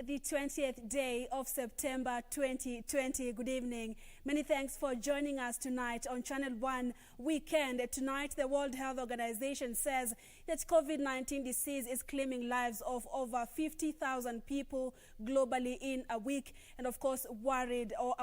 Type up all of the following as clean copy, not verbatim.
the 20th day of September 2020. Good evening. Many thanks for joining us tonight on Channel 1 Weekend. Tonight, the World Health Organization says that COVID-19 disease is claiming lives of over 50,000 people globally in a week. And of course, a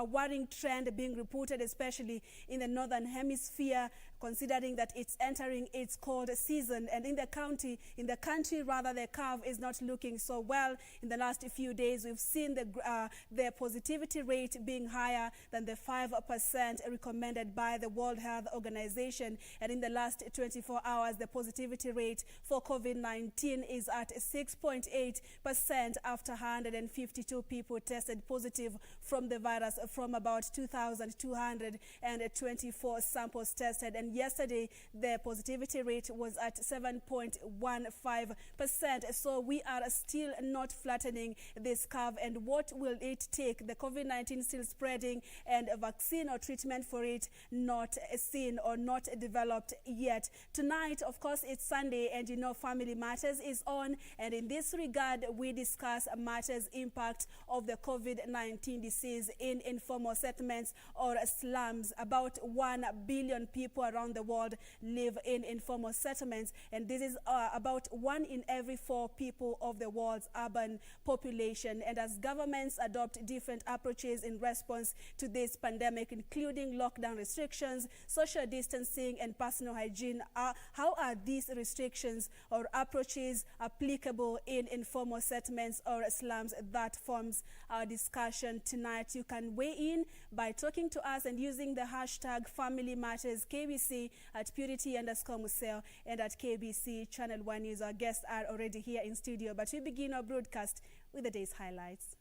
worrying trend being reported, especially in the Northern Hemisphere, considering that it's entering its cold season. And in the country, the curve is not looking so well. In the last few days, we've seen the positivity rate being higher than the 5% recommended by the World Health Organization. And in the last 24 hours, the positivity rate for COVID-19 is at 6.8% after 152 people tested positive from the virus from about 2,224 samples tested. And yesterday, the positivity rate was at 7.15%. So we are still not flattening this curve. And what will it take? The COVID-19 still spreading, and a vaccine or treatment for it not seen or not developed yet. Tonight, of course, it's Sunday, and you know Family Matters is on. And in this regard, we discuss matters impact of the COVID-19 disease in informal settlements or slums. About 1 billion people around the world live in informal settlements, and this is about 1 in every 4 people of the world's urban population. And as governments adopt different approaches in response to this pandemic, including lockdown restrictions, social distancing, and personal hygiene, how are these restrictions or approaches applicable in informal settlements or slums? That forms our discussion tonight. You can weigh in by talking to us and using the hashtag Family Matters KBC at Purity_Museo and at KBC Channel 1 News. Our guests are already here in studio, but we begin our broadcast with the day's highlights.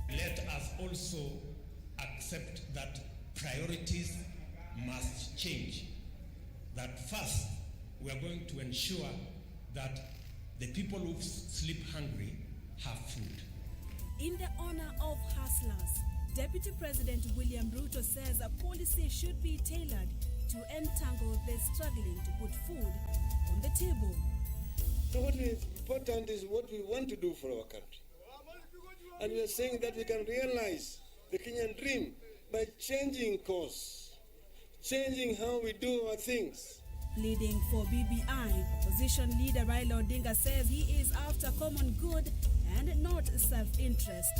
Let us also accept that priorities must change. That first, we are going to ensure that the people who sleep hungry have food. In the honor of hustlers, Deputy President William Ruto says a policy should be tailored to entangle the struggling to put food on the table. So what is important is what we want to do for our country. And we are saying that we can realize the Kenyan dream by changing course, changing how we do our things. Leading for BBI, opposition leader Raila Odinga says he is after common good and not self-interest.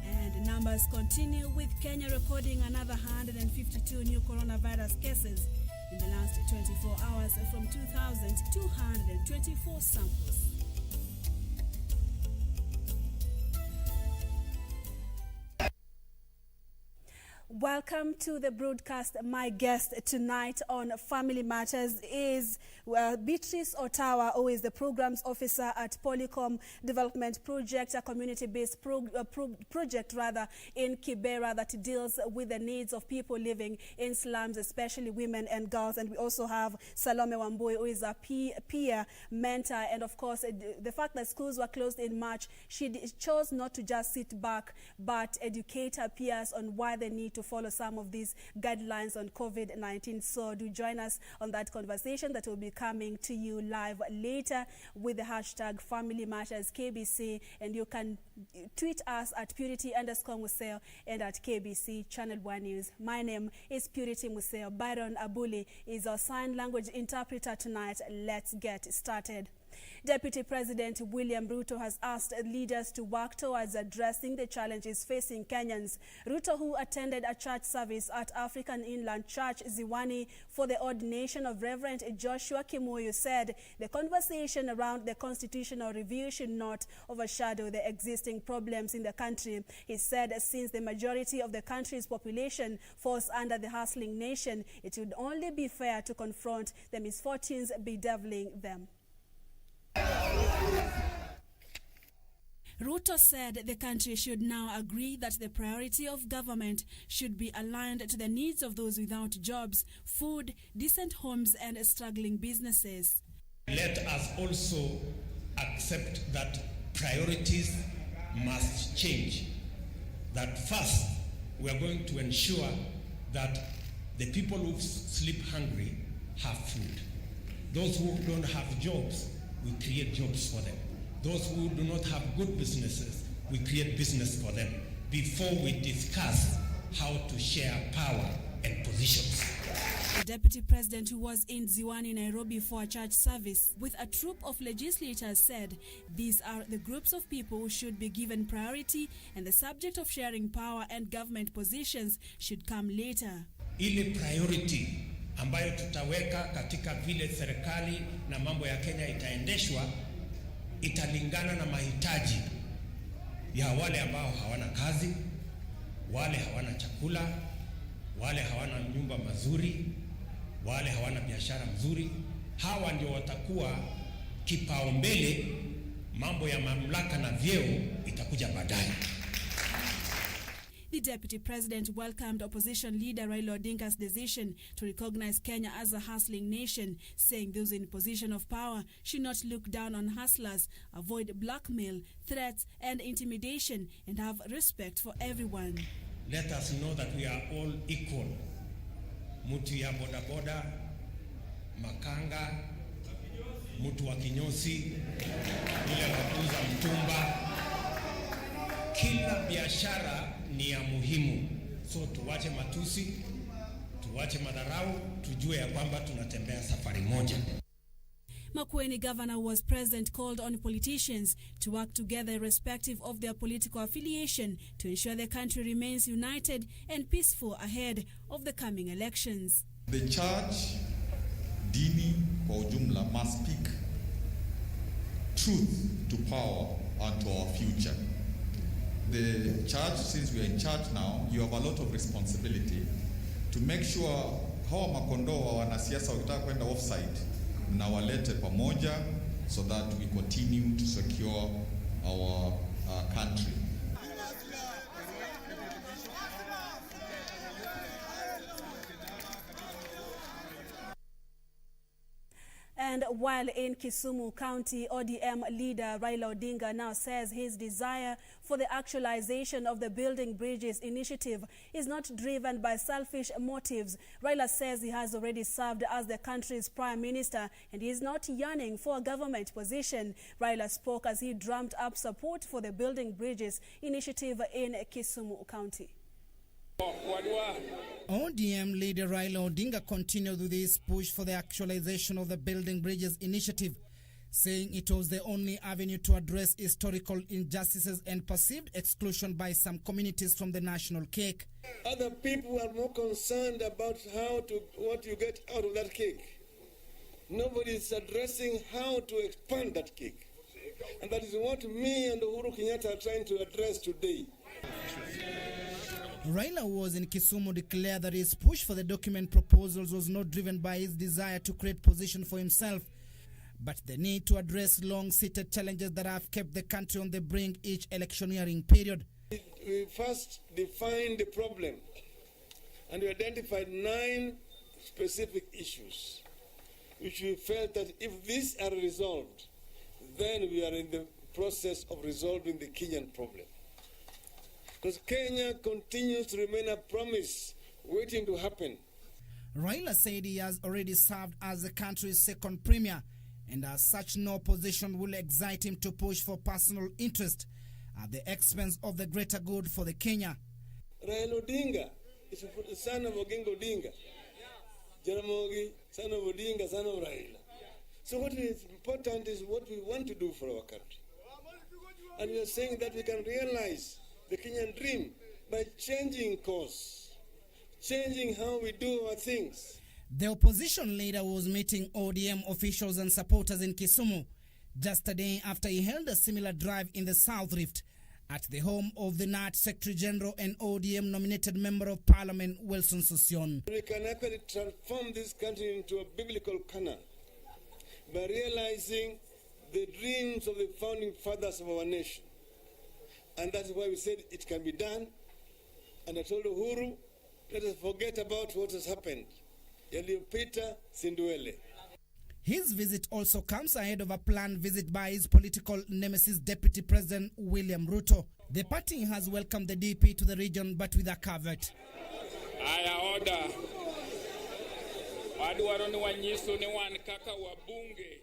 And numbers continue, with Kenya recording another 152 new coronavirus cases in the last 24 hours from 2,224 samples. Welcome to the broadcast. My guest tonight on Family Matters is Beatrice Ottawa, who is the Programs Officer at Polycom Development Project, a community-based project in Kibera that deals with the needs of people living in slums, especially women and girls. And we also have Salome Wambui, who is a peer mentor. And of course, the fact that schools were closed in March, she chose not to just sit back, but educate her peers on why they need to follow some of these guidelines on COVID-19. So do join us on that conversation that will be coming to you live later with the hashtag Family Matters KBC, and you can tweet us at Purity_Museo and at KBC Channel 1 News. My name is Purity Museo. Byron Abuli is our sign language interpreter tonight. Let's get started. Deputy President William Ruto has asked leaders to work towards addressing the challenges facing Kenyans. Ruto, who attended a church service at African Inland Church Ziwani for the ordination of Reverend Joshua Kimuyu, said the conversation around the constitutional review should not overshadow the existing problems in the country. He said since the majority of the country's population falls under the hustling nation, it would only be fair to confront the misfortunes bedeviling them. Ruto said the country should now agree that the priority of government should be aligned to the needs of those without jobs, food, decent homes, and struggling businesses. Let us also accept that priorities must change. That first, we are going to ensure that the people who sleep hungry have food. Those who don't have jobs we create jobs for them. Those who do not have good businesses, we create business for them before we discuss how to share power and positions. The Deputy President, who was in Ziwani, Nairobi for a church service with a troop of legislators, said these are the groups of people who should be given priority and the subject of sharing power and government positions should come later. Ile priority ambayo tutaweka katika vile serikali na mambo ya Kenya itaendeshwa italingana na mahitaji ya wale ambao hawana kazi, wale hawana chakula, wale hawana nyumba mazuri, wale hawana biashara mzuri. Hawa ndio watakuwa kipaumbele. Mambo ya mamlaka na vyeo itakuja baadaye. The Deputy President welcomed opposition leader Raila Odinga's decision to recognize Kenya as a hustling nation, saying those in position of power should not look down on hustlers, avoid blackmail, threats and intimidation, and have respect for everyone. Let us know that we are all equal. Mtu ya boda boda, makanga, mtu wa kinyosi, yule wakuuza mtumba. Kila biashara ni ya muhimu. So tuwache matusi, tuwache madharau, tujue ya kwamba tunatembea safari moja. Makueni governor was present called on politicians to work together irrespective of their political affiliation to ensure the country remains united and peaceful ahead of the coming elections. The church, dini kwa ujumla, must speak truth to power and to our future. The church, since we are in charge now, you have a lot of responsibility to make sure hawa makondoo wa wanasiasa wakitaka kwenda offside na walete pamoja so that we continue to secure our country. And while in Kisumu County, ODM leader Raila Odinga now says his desire for the actualization of the Building Bridges initiative is not driven by selfish motives. Raila says he has already served as the country's prime minister and he is not yearning for a government position. Raila spoke as he drummed up support for the Building Bridges initiative in Kisumu County. ODM leader Raila Odinga continued with his push for the actualization of the Building Bridges initiative, saying it was the only avenue to address historical injustices and perceived exclusion by some communities from the national cake. Other people are more concerned about what you get out of that cake. Nobody is addressing how to expand that cake. And that is what me and Uhuru Kenyatta are trying to address today. Raila, who was in Kisumu, declared that his push for the document proposals was not driven by his desire to create position for himself, but the need to address long-seated challenges that have kept the country on the brink each electioneering period. We first defined the problem and we identified 9 specific issues which we felt that if these are resolved, then we are in the process of resolving the Kenyan problem. Because Kenya continues to remain a promise waiting to happen. Raila said he has already served as the country's second premier, and as such no position will excite him to push for personal interest at the expense of the greater good for the Kenya. Raila Odinga is the son of Oginga Odinga. Jaramogi, son of Odinga, son of Raila. So what is important is what we want to do for our country. And we are saying that we can realize the Kenyan dream by changing course, changing how we do our things. The opposition leader was meeting ODM officials and supporters in Kisumu just a day after he held a similar drive in the South Rift at the home of the NAT Secretary General and ODM nominated Member of Parliament Wilson Sossion. We can actually transform this country into a biblical canon by realizing the dreams of the founding fathers of our nation. And that's why we said it can be done. And I told Uhuru, let us forget about what has happened. Yaliyopita sinduele. His visit also comes ahead of a planned visit by his political nemesis Deputy President William Ruto. The party has welcomed the DP to the region, but with a caveat. Aya order. Wadu waroni wanyisu ni wankaka wabunge.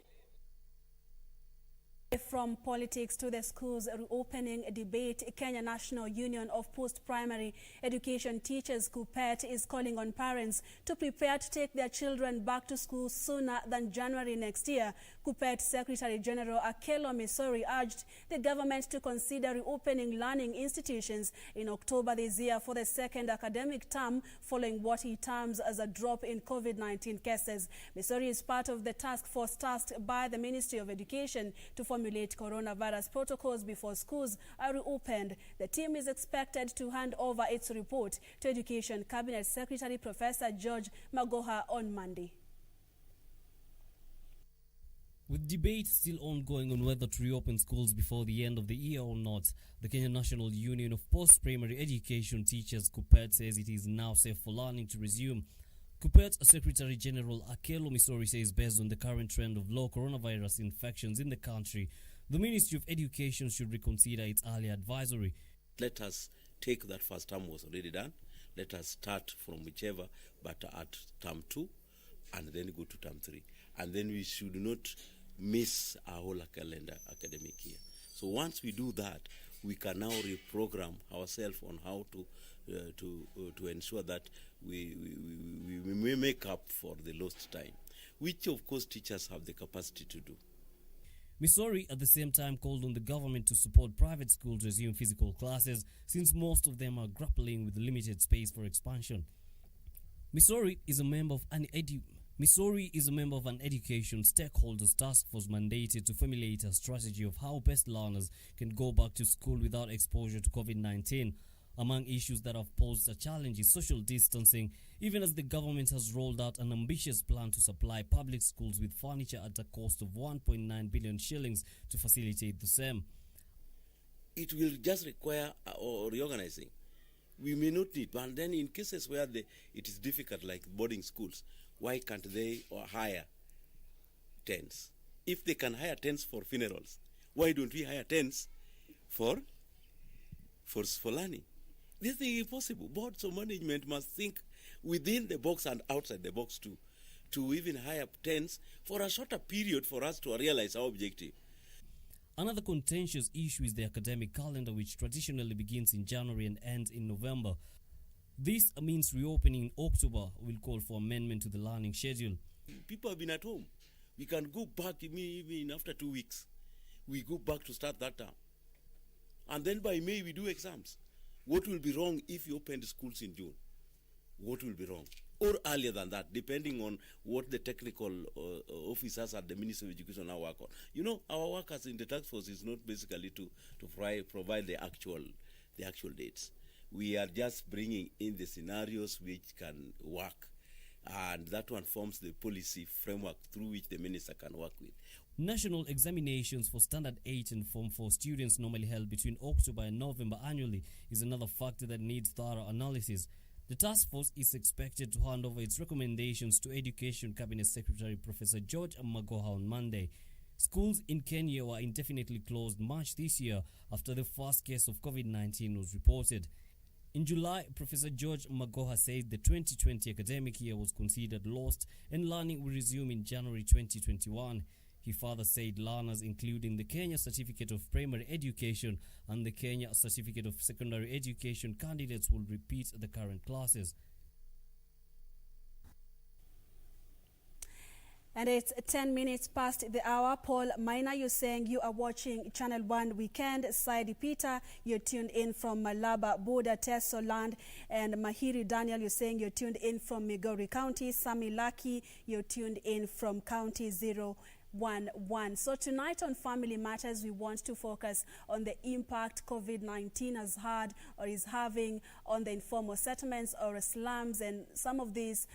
From politics to the schools reopening debate, Kenya National Union of Post-Primary Education Teachers KUPPET is calling on parents to prepare to take their children back to school sooner than January next year. KUPPET Secretary General Akelo Misori urged the government to consider reopening learning institutions in October this year for the second academic term, following what he terms as a drop in COVID-19 cases. Misori is part of the task force tasked by the Ministry of Education to formulate coronavirus protocols before schools are reopened. The team is expected to hand over its report to Education Cabinet Secretary Professor George Magoha on Monday. With debate still ongoing on whether to reopen schools before the end of the year or not, the Kenya National Union of Post-Primary Education Teachers KUPPET says it is now safe for learning to resume. KUPPET Secretary General Akelo Misori says based on the current trend of low coronavirus infections in the country, the Ministry of Education should reconsider its earlier advisory. Let us take that first term was already done. Let us start from whichever, but at term 2 and then go to term 3. And then we should not miss our whole calendar academic year. So once we do that, we can now reprogram ourselves on how to ensure that we make up for the lost time, which of course teachers have the capacity to do. Misori at the same time called on the government to support private schools to resume physical classes since most of them are grappling with limited space for expansion. Misori is a member of an education stakeholders task force mandated to formulate a strategy of how best learners can go back to school without exposure to COVID-19. Among issues that have posed a challenge is social distancing, even as the government has rolled out an ambitious plan to supply public schools with furniture at a cost of 1.9 billion shillings to facilitate the same. It will just require reorganizing. We may not need, but then in cases where it is difficult, like boarding schools, why can't they hire tents? If they can hire tents for funerals, why don't we hire tents for learning? This thing is possible. Boards of management must think within the box and outside the box too, to even hire tents for a shorter period for us to realize our objective. Another contentious issue is the academic calendar, which traditionally begins in January and ends in November. This means reopening in October will call for amendment to the learning schedule. People have been at home. We can go back even after 2 weeks. We go back to start that term. And then by May we do exams. What will be wrong if you open the schools in June? What will be wrong? Or earlier than that, depending on what the technical officers at the Ministry of Education now work on. You know, our workers in the task force is not basically to provide the actual dates. We are just bringing in the scenarios which can work, and that one forms the policy framework through which the minister can work with. National examinations for Standard 8 and Form 4 students, normally held between October and November annually, is another factor that needs thorough analysis. The task force is expected to hand over its recommendations to Education Cabinet Secretary Professor George Magoha on Monday. Schools in Kenya were indefinitely closed March this year after the first case of COVID-19 was reported. In July, Professor George Magoha said the 2020 academic year was considered lost and learning will resume in January 2021. He further said learners, including the Kenya Certificate of Primary Education and the Kenya Certificate of Secondary Education candidates, will repeat the current classes. And it's 10 minutes past the hour. Paul Maina, you're saying you are watching Channel 1 Weekend. Saidi Peter, you're tuned in from Malaba Border, Teso Land. And Mahiri Daniel, you're saying you're tuned in from Migori County. Sami Laki, you're tuned in from County 011. So tonight on Family Matters, we want to focus on the impact COVID-19 has had or is having on the informal settlements or slums, and some of these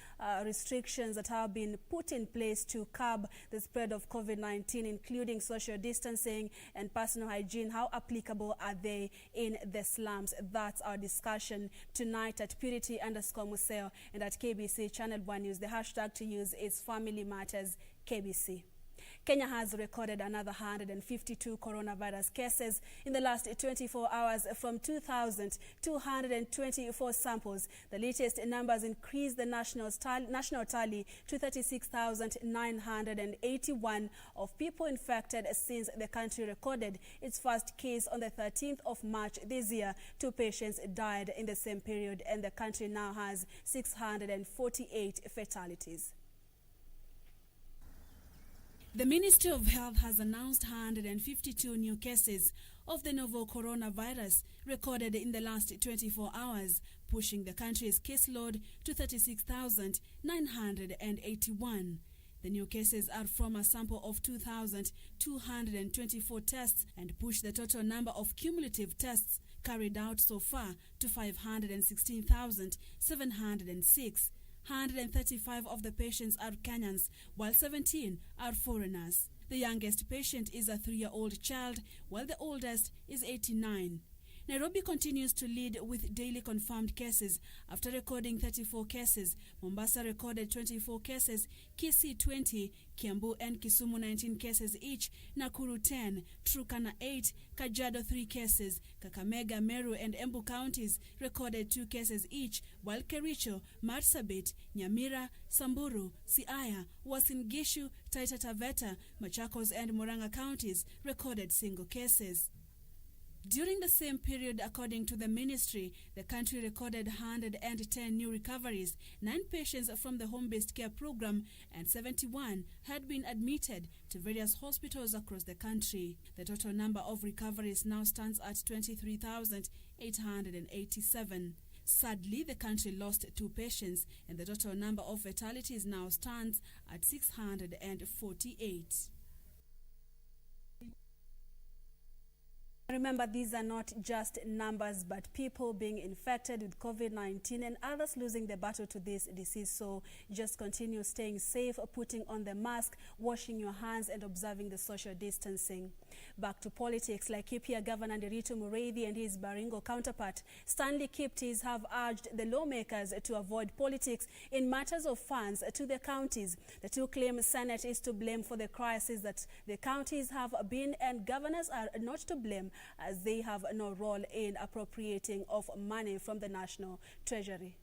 restrictions that have been put in place to curb the spread of COVID-19, including social distancing and personal hygiene. How applicable are they in the slums? That's our discussion tonight at Purity_Museo and at KBC Channel 1 News. The hashtag to use is Family Matters KBC. Kenya has recorded another 152 coronavirus cases in the last 24 hours from 2,224 samples. The latest numbers increased the national tally to 36,981 of people infected since the country recorded its first case on the 13th of March this year. 2 patients died in the same period, and the country now has 648 fatalities. The Ministry of Health has announced 152 new cases of the novel coronavirus recorded in the last 24 hours, pushing the country's caseload to 36,981. The new cases are from a sample of 2,224 tests and push the total number of cumulative tests carried out so far to 516,706. 135 of the patients are Kenyans, while 17 are foreigners. The youngest patient is a 3-year-old child, while the oldest is 89. Nairobi continues to lead with daily confirmed cases after recording 34 cases. Mombasa recorded 24 cases, Kisii 20, Kiambu and Kisumu 19 cases each, Nakuru 10, Turkana 8, Kajiado 3 cases, Kakamega, Meru and Embu counties recorded 2 cases each, while Kericho, Marsabit, Nyamira, Samburu, Siaya, Uasin Gishu, Taita Taveta, Machakos and Murang'a counties recorded single cases. During the same period, according to the ministry, the country recorded 110 new recoveries, 9 patients from the home-based care program, and 71 had been admitted to various hospitals across the country. The total number of recoveries now stands at 23,887. Sadly, the country lost 2 patients, and the total number of fatalities now stands at 648. Remember, these are not just numbers, but people being infected with COVID-19 and others losing the battle to this disease. So just continue staying safe, putting on the mask, washing your hands, and observing the social distancing. Back to politics. Laikipia Governor Nderitu Mureithi and his Baringo counterpart Stanley Kiptis have urged the lawmakers to avoid politics in matters of funds to the counties. The two claim Senate is to blame for the crisis that the counties have been, and governors are not to blame, as they have no role in appropriating of money from the National Treasury.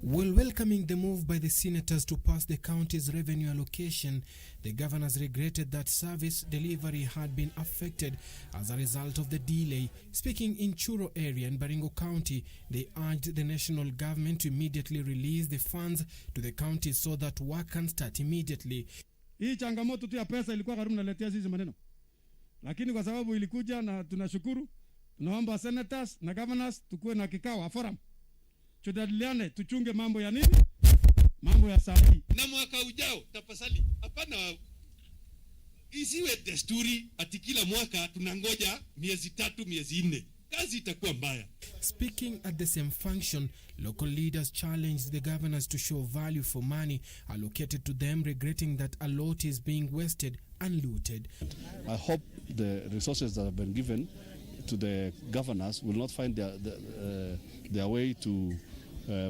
While welcoming the move by the senators to pass the county's revenue allocation, the governors regretted that service delivery had been affected as a result of the delay. Speaking in Churo area in Baringo County, they urged the national government to immediately release the funds to the county so that work can start immediately. Hii changamoto tu ya pesa ilikuwa karibu naletea sisi maneno. Lakini kwa sababu ilikuja na tunashukuru, tunaomba senators na governors tukue na kikao a forum. Tudadiliane, tuchunge mambo ya nini? Mambo ya sahi. Na mwaka ujao tafasali. Hapana, isiwe desturi ati kila mwaka tunangoja miezi 3 miezi 4. Kazi itakuwa mbaya. Speaking at the same function, local leaders challenged the governors to show value for money allocated to them, regretting that a lot is being wasted and looted. I hope the resources that have been given to the governors will not find their way to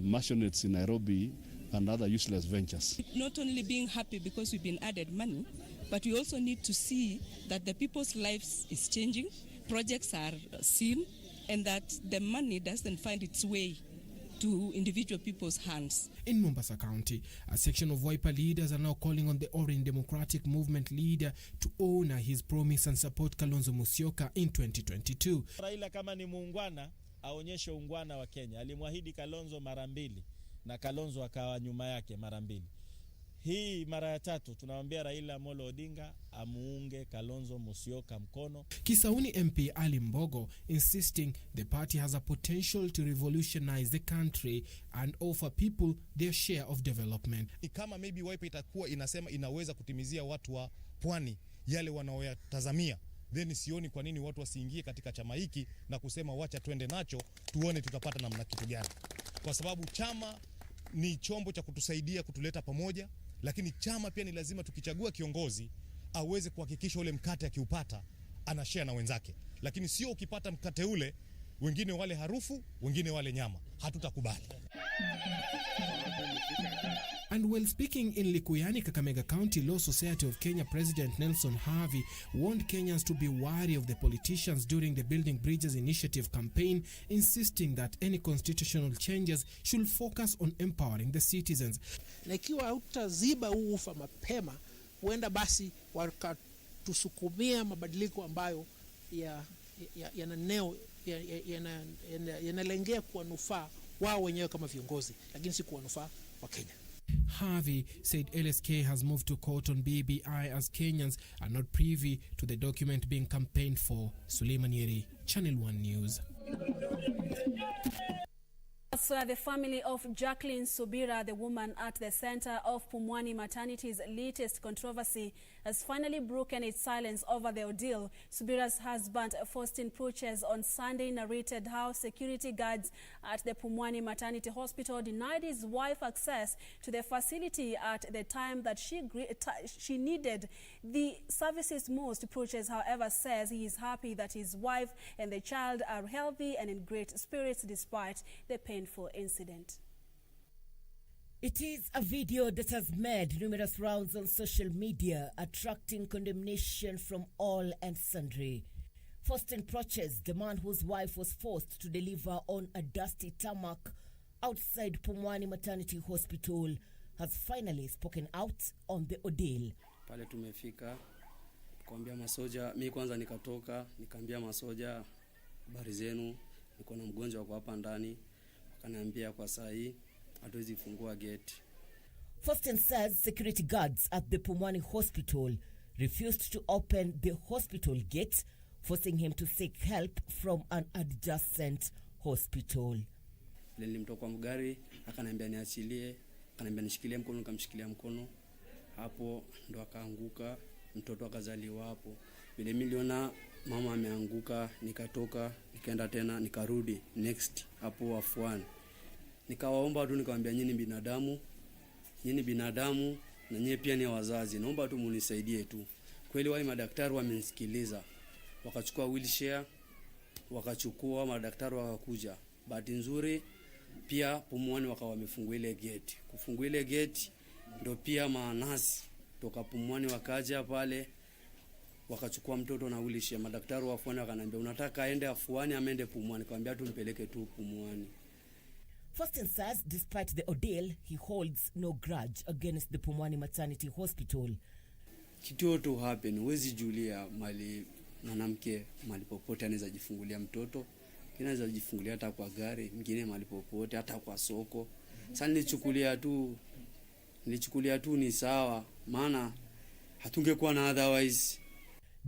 machinates in Nairobi and other useless ventures. Not only being happy because we've been added money, but we also need to see that the people's lives is changing, projects are seen, and that the money doesn't find its way to individual people's hands. In Mombasa County, a section of Wiper leaders are now calling on the Orange Democratic Movement leader to honor his promise and support Kalonzo Musyoka in 2022. Raila kama ni muungwana, aonyeshe uungwana wa Kenya. Alimwahidi Kalonzo mara 2 na Kalonzo akawa nyuma yake mara 2. Hii mara ya 3 tunamwambia Raila Amolo Odinga amuunge Kalonzo Musyoka mkono. Kisauni MP Ali Mbogo insisting the party has a potential to revolutionize the country and offer people their share of development. Kama maybe Wiper itakuwa inasema inaweza kutimizia watu wa pwani yale wanaoyatazamia, then sioni kwa nini watu wasiingie katika chama hiki na kusema wacha twende nacho tuone tutapata namna kitu gani. Kwa sababu chama ni chombo cha kutusaidia kutuleta pamoja, lakini chama pia ni lazima tukichagua kiongozi aweze kuhakikisha ule mkate akiupata anashare na wenzake. Lakini sio ukipata mkate ule wengine wale harufu, wengine wale nyama. Hatutakubali. And while speaking in Likuyani, Kakamega County Law Society of Kenya, President Nelson Harvey warned Kenyans to be wary of the politicians during the Building Bridges Initiative campaign, insisting that any constitutional changes should focus on empowering the citizens. Na ikiwa hautaziba huu ufa mapema, huenda basi wakatusukumia mabadiliko ambayo yanalengea kuwanufaa wao wenyewe kama viongozi, lakini si kuwanufaa wa Kenya. Harvey said LSK has moved to court on BBI as Kenyans are not privy to the document being campaigned for. Suleiman Yeri, Channel 1 News. So the family of Jacqueline Subira, the woman at the center of Pumwani Maternity's latest controversy, has finally broken its silence over the ordeal. Subira's husband, Faustin Pruches, on Sunday narrated how security guards at the Pumwani Maternity Hospital denied his wife access to the facility at the time that she needed the services most. Pruches, however, says he is happy that his wife and the child are healthy and in great spirits despite the painful incident. It is a video that has made numerous rounds on social media, attracting condemnation from all and sundry. Faustin Pruches, the man whose wife was forced to deliver on a dusty tarmac outside Pumwani Maternity Hospital, has finally spoken out on the ordeal. Pale tumefika, kuambia masoja, mimi kwanza nikatoka, nikaambia masoja, habari zenu, niko na mgonjwa kwa hapa ndani. Akaniambia kwa saa hii hatuwezi fungua gate. Faustin says security guards at the Pumwani Hospital refused to open the hospital gate, forcing him to seek help from an adjacent hospital. Nilimtoka mgari, akaniambia niachilie, akaniambia nishikilie mkono, nikamshikilia mkono. Hapo ndo akaanguka, mtoto akazaliwa hapo. Vile miliona mama ameanguka, nikatoka, nikaenda tena, nikarudi next hapo afuani. Nikawaomba tu, nikamwambia nyinyi binadamu na nyinyi pia ni wazazi. Naomba tu munisaidie tu. Kweli wale madaktari wamenisikiliza. Wakachukua wheelchair, wakachukua madaktari wakakuja. Bahati nzuri pia Pumwani wakawa wamefungua ile gate. Kufungua ile gate ndio pia manasi toka Pumwani wakaja pale wakachukua mtoto na wheelchair. Madaktari wa Afuani wakaniambia unataka aende Afuani amende Pumwani? Nikamwambia tu nipeleke tu Pumwani. Faustin says despite the ordeal, he holds no grudge against the Pumwani Maternity Hospital. Kitu to happen, huwezi julia mali mwanamke mali popote anaweza jifungulia mtoto. Anaweza jifungulia hata kwa gari, mwingine mali popote, hata kwa soko. Sasa nilichukulia tu ni sawa, maana hatungekuwa na otherwise.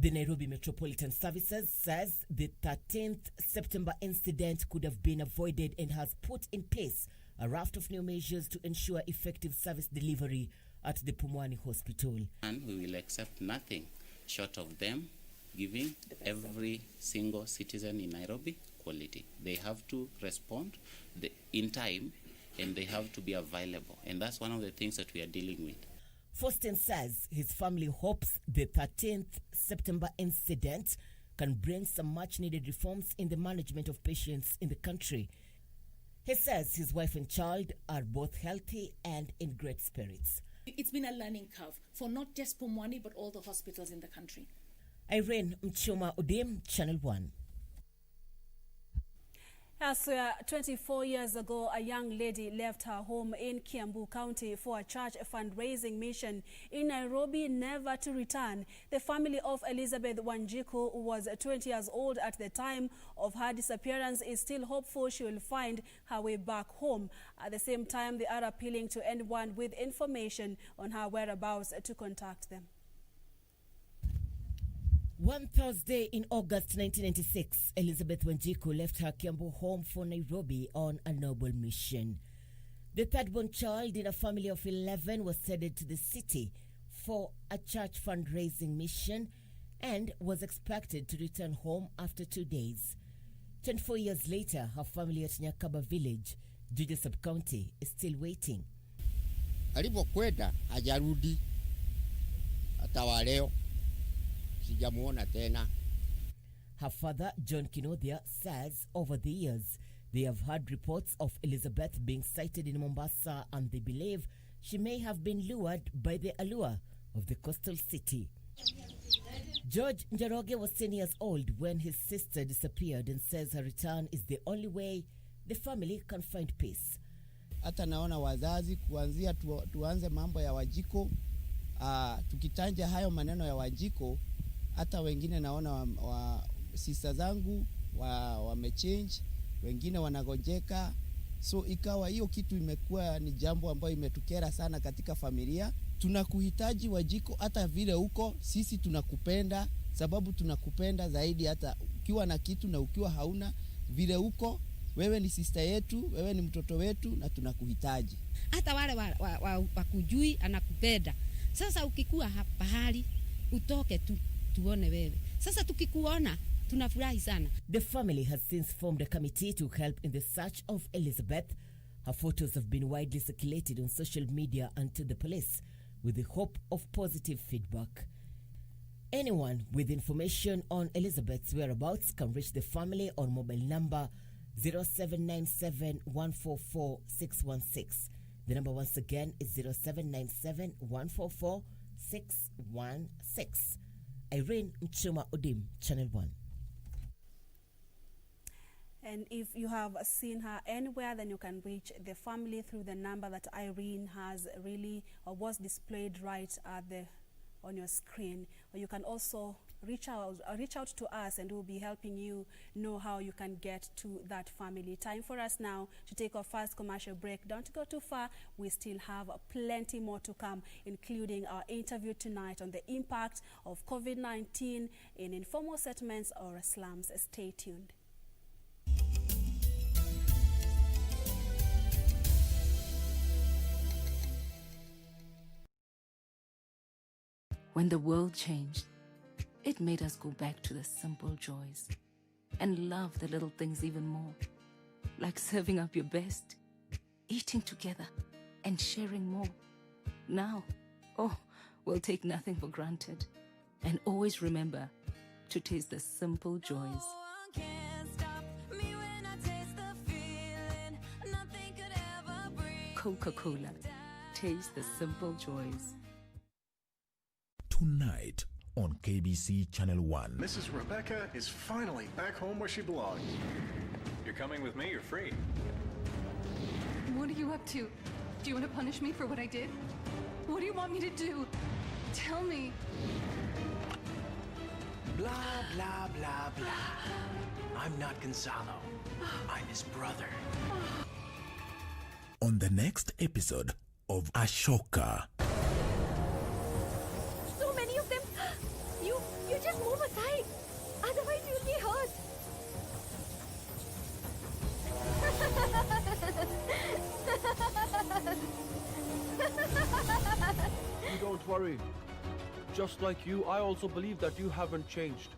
The Nairobi Metropolitan Services says the 13th September incident could have been avoided and has put in place a raft of new measures to ensure effective service delivery at the Pumwani Hospital. And we will accept nothing short of them giving every single citizen in Nairobi quality. They have to respond in time and they have to be available. And that's one of the things that we are dealing with. Faustin says his family hopes the 13th September incident can bring some much-needed reforms in the management of patients in the country. He says his wife and child are both healthy and in great spirits. It's been a learning curve for not just Pumwani but all the hospitals in the country. Irene Mchoma Odem, Channel 1. Elsewhere, 24 years ago, a young lady left her home in Kiambu County for a church fundraising mission in Nairobi, never to return. The family of Elizabeth Wanjiku, who was 20 years old at the time of her disappearance, is still hopeful she will find her way back home. At the same time, they are appealing to anyone with information on her whereabouts to contact them. One Thursday in August 1996, Elizabeth Wanjiku left her Kiambu home for Nairobi on a noble mission. The third-born child in a family of 11 was headed to the city for a church fundraising mission and was expected to return home after 2 days. 24 years later, her family at Nyakaba village, Juja sub-county, is still waiting. Alipokwenda hajarudi hata wa leo. Sijamuona tena. Her father, John Kinothia, says over the years they have heard reports of Elizabeth being sighted in Mombasa, and they believe she may have been lured by the allure of the coastal city. George Njoroge was 10 years old when his sister disappeared and says her return is the only way the family can find peace. Hata naona wazazi kuanzia tuanze mambo ya Wajiko, tukitanja hayo maneno ya Wajiko, hata wengine naona sister zangu wamechange, wengine wanagonjeka. So ikawa hiyo kitu imekuwa ni jambo ambayo imetukera sana katika familia. Tunakuhitaji Wajiko, hata vile uko sisi tunakupenda, sababu tunakupenda zaidi hata ukiwa na kitu na ukiwa hauna. Vile uko wewe ni sister yetu, wewe ni mtoto wetu na tunakuhitaji. Hata wale wakujui anakupenda. Sasa ukikuwa hapa hali utoke tuone wewe. Sasa tukikuona tunafurahi sana. The family has since formed a committee to help in the search of Elizabeth. Her photos have been widely circulated on social media and to the police with the hope of positive feedback. Anyone with information on Elizabeth's whereabouts can reach the family on mobile number 0797 144 616. The number once again is 0797 144 616. Irene Mchuma Odim, Channel 1. And if you have seen her anywhere, then you can reach the family through the number that Irene has really was displayed right at on your screen. Or you can also reach out to us, and we'll be helping you know how you can get to that family. Time for us now to take our first commercial break. Don't go too far. We still have plenty more to come, including our interview tonight on the impact of COVID-19 in informal settlements or slums. Stay tuned. When the world changed, it made us go back to the simple joys and love the little things even more, like serving up your best, eating together, and sharing more. Now, we'll take nothing for granted and always remember to taste the simple joys. Coca-Cola. Taste the simple joys. Tonight on KBC Channel 1. Mrs. Rebecca is finally back home where she belongs. You're coming with me, you're free. What are you up to? Do you want to punish me for what I did? What do you want me to do? Tell me. Blah, blah, blah, blah. I'm not Gonzalo. I'm his brother. On the next episode of Ashoka. So many of them. You just move aside. Otherwise you'll be hurt. You don't worry. Just like you, I also believe that you haven't changed.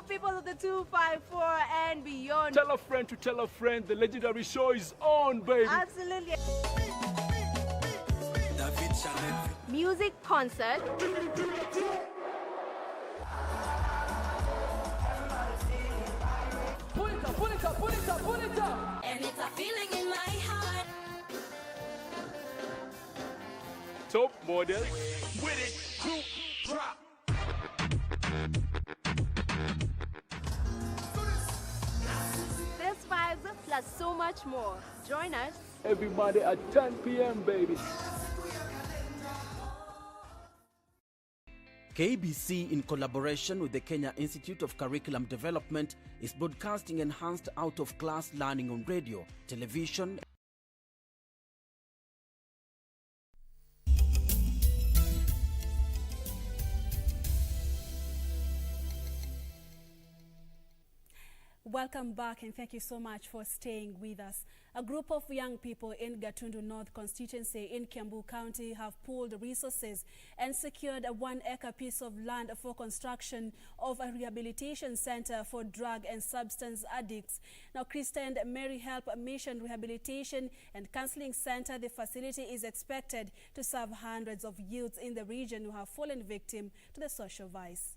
People of the 254 and beyond. Tell a friend to tell a friend, the legendary show is on, baby. Absolutely. Music concert. Pull it up, pull it up, pull it up, pull it up. And it's a feeling in my heart. Top model. With it, group drop. This vibes plus so much more. Join us Every Monday at 10 p.m., baby. KBC, in collaboration with the Kenya Institute of Curriculum Development, is broadcasting enhanced out-of-class learning on radio, television, Welcome back and thank you so much for staying with us. A group of young people in Gatundu North constituency in Kiambu County have pooled resources and secured a 1-acre piece of land for construction of a rehabilitation center for drug and substance addicts. Now, christened Mary Help Mission Rehabilitation and Counseling Center, the facility is expected to serve hundreds of youths in the region who have fallen victim to the social vice.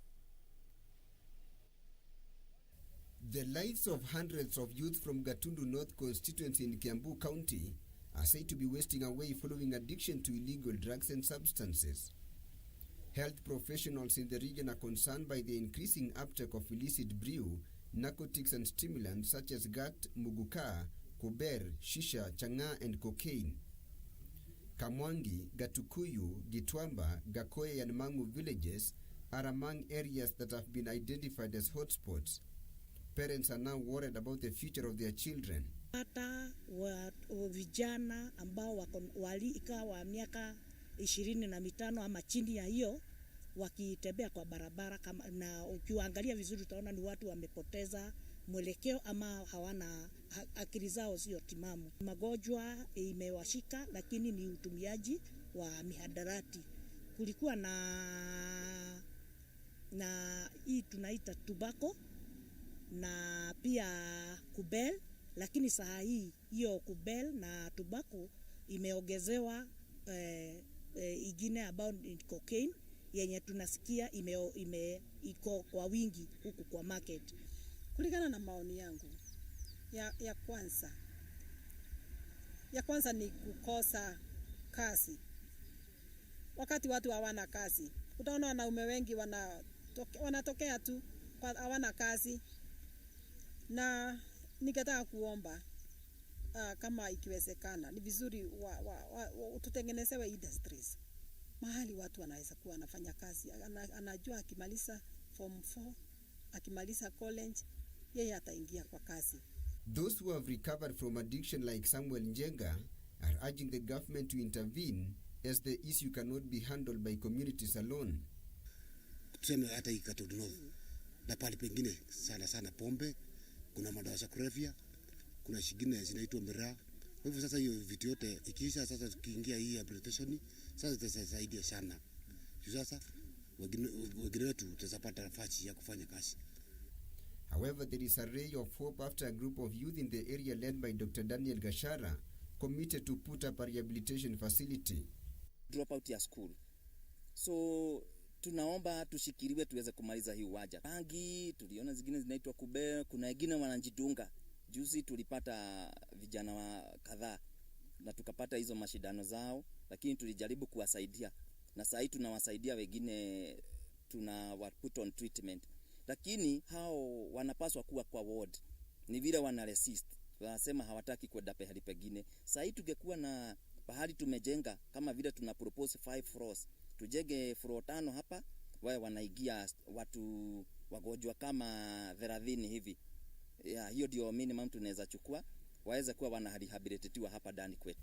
The lives of hundreds of youth from Gatundu North constituency in Kiambu County are said to be wasting away following addiction to illegal drugs and substances. Health professionals in the region are concerned by the increasing uptake of illicit brew, narcotics and stimulants such as gat, muguka, kober, shisha, changa and cocaine. Kamwangi, Gatukuyu, Gitwamba, Gakoye and Mangu villages are among areas that have been identified as hotspots. Parents are now worried about the future of their children. Hata vijana ambao walika wa miaka 25 ama chini ya hiyo wakitembea kwa barabara kama, na ukiangalia vizuri utaona ni watu wamepoteza mwelekeo ama hawana akili zao sio timamu. Magonjwa imewashika lakini ni utumiaji wa mihadarati. Kulikuwa na hii tunaita tobacco na pia kubel, lakini saa hii hiyo kubel na tobacco imeongezewa ingine about cocaine yenye tunasikia iko kwa wingi huku kwa market. Kulingana na maoni yangu ya kwanza ni kukosa kazi. Wakati watu hawana kazi, utaona wanaume wengi wanatokea tu hawana kazi. Na nikataka kuomba kama ikiwezekana ni vizuri tutengenezewe industries mahali watu wanaweza kuwa wanafanya kazi. Anajua akimaliza form 4 akimaliza college yeye ataingia kwa kazi. Those who have recovered from addiction like Samuel Njenga are urging the government to intervene as the issue cannot be handled by communities alone. Tuseme hata ikatodono na pale pengine sana pombe, kuna madawa ya kulevya, kuna shingine zinaitwa miraa. Kwa hivyo sasa hiyo vitu yote ikiisha, sasa tukiingia hii rehabilitation sasa itasaidia sana. Sasa wengine wetu tutapata nafasi ya kufanya kazi. However, there is a ray of hope after a group of youth in the area led by Dr. Daniel Gashara committed to put up a rehabilitation facility. Drop out ya school. So tunaomba tushikiriwe tuweze kumaliza hii uwanja. Bangi tuliona zingine zinaitwa kube, kuna wengine wanajidunga. Juzi tulipata vijana wa kadhaa na tukapata hizo mashindano zao, lakini tulijaribu kuwasaidia. Na sasa hivi tunawasaidia wengine, tuna put on treatment. Lakini hao wanapaswa kuwa kwa ward. Ni vile wana resist. Wanasema hawataki kwenda pahali pengine. Sasa hivi tungekuwa na pahali tumejenga kama vile tuna propose 5 floors. Tujenge floor 5 hapa, wao wanaigia watu wagonjwa kama 30 hivi. Hiyo ndio minimum tunaweza chukua, waweze kuwa wanarehabilitatiwa hapa ndani kwetu.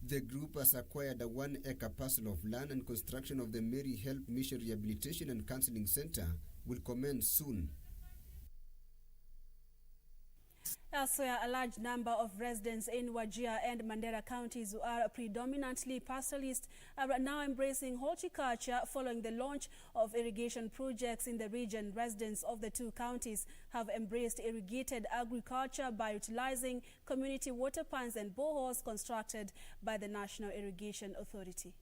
The group has acquired a 1-acre parcel of land and construction of the Mary Help Mission Rehabilitation and Counseling Center will commence soon. Elsewhere, a large number of residents in Wajir and Mandera counties who are predominantly pastoralists are now embracing horticulture following the launch of irrigation projects in the region. Residents of the two counties have embraced irrigated agriculture by utilizing community water pans and boreholes constructed by the National Irrigation Authority.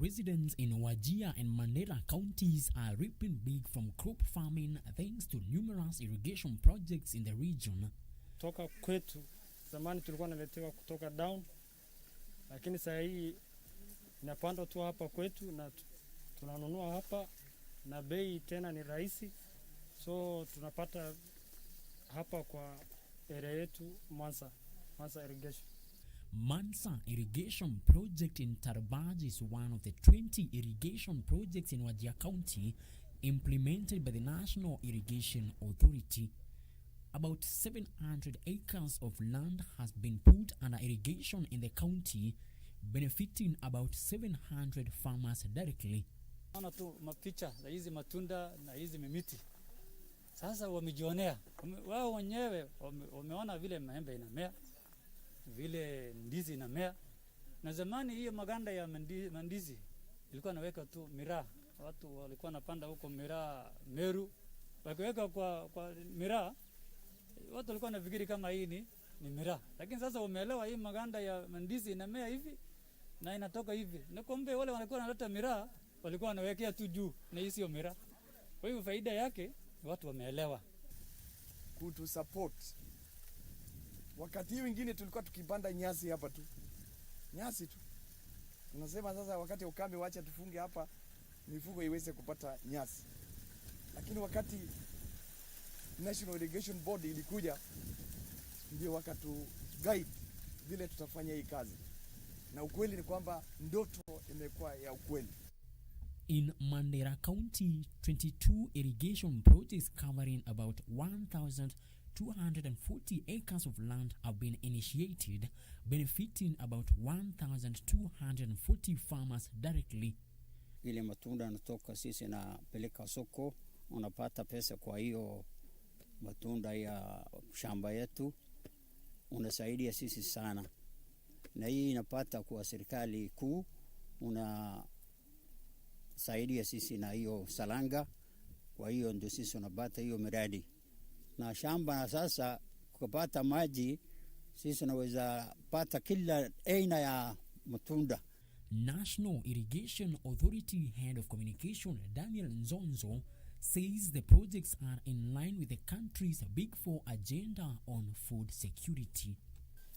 Residents in Wajir and Mandera counties are reaping big from crop farming thanks to numerous irrigation projects in the region. Toka kwetu zamani tulikuwa naletewa kutoka down, lakini sasa hii inapandwa tu hapa kwetu na tunanunua hapa na bei tena ni rahisi, so tunapata hapa kwa area yetu Mansa irrigation. Mansa Irrigation Project in Tarbaj is one of the 20 irrigation projects in Wajir County implemented by the National Irrigation Authority. About 700 acres of land has been put under irrigation in the county, benefiting about 700 farmers directly. Naona tu mapicha za hizi matunda na hizi mimiti. Sasa wamejionea wao wenyewe, wameona vile maembe inamea, vile ndizi inamea. Na zamani hiyo maganda ya mandizi ilikuwa naweka tu miraa. Watu walikuwa wanapanda huko miraa Meru, wakiweka kwa miraa, watu walikuwa wanafikiri kama hii ni miraa. Lakini sasa wameelewa hii maganda ya mandizi inamea hivi na inatoka hivi. Na kumbe wale walikuwa wanaleta miraa walikuwa wanawekea tu juu na hii sio miraa. Kwa hiyo faida yake watu wameelewa. Kutu support. Wakati mwingine tulikuwa tukipanda nyasi hapa tu. Nyasi tu. Tunasema sasa wakati ukame wacha tufunge hapa mifugo iweze kupata nyasi. Lakini wakati National Irrigation Board ilikuja ndio wakatu guide vile tutafanya hii kazi. Na ukweli ni kwamba ndoto imekuwa ya ukweli. In Mandera County, 22 irrigation projects covering about 1,240 acres of land have been initiated, benefiting about 1,240 farmers directly. Ile matunda yanatoka sisi na peleka soko, unapata pesa kwa hiyo matunda ya shamba yetu, unasaidia sisi sana. Na hii inapata kwa serikali kuu, unasaidia sisi na hiyo salanga, kwa hiyo ndio sisi unapata hiyo miradi. Na shamba sasa kupata maji, sisi unaweza pata kila aina ya matunda. National Irrigation Authority Head of Communication Daniel Nzonzo says the projects are in line with the country's Big Four agenda on food security.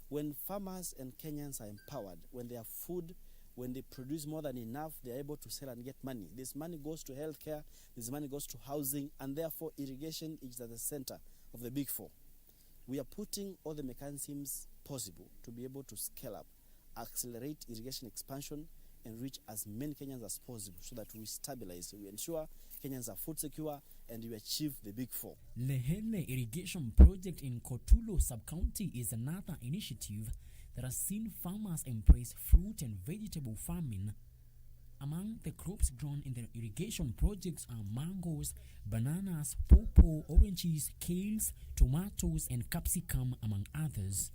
When farmers and Kenyans are empowered, when they have food, when they produce more than enough, they are able to sell and get money. This money goes to healthcare, this money goes to housing, and therefore irrigation is at the center of the Big Four. We are putting all the mechanisms possible to be able to scale up, accelerate irrigation expansion, and reach as many Kenyans as possible so that we stabilize, we ensure Kenyans are food secure, and we achieve the Big Four. Lehele Irrigation Project in Kotulo Sub-County is another initiative that has seen farmers embrace fruit and vegetable farming. Among the crops grown in the irrigation projects are mangoes, bananas, pawpaw, oranges, kales, tomatoes, and capsicum, among others.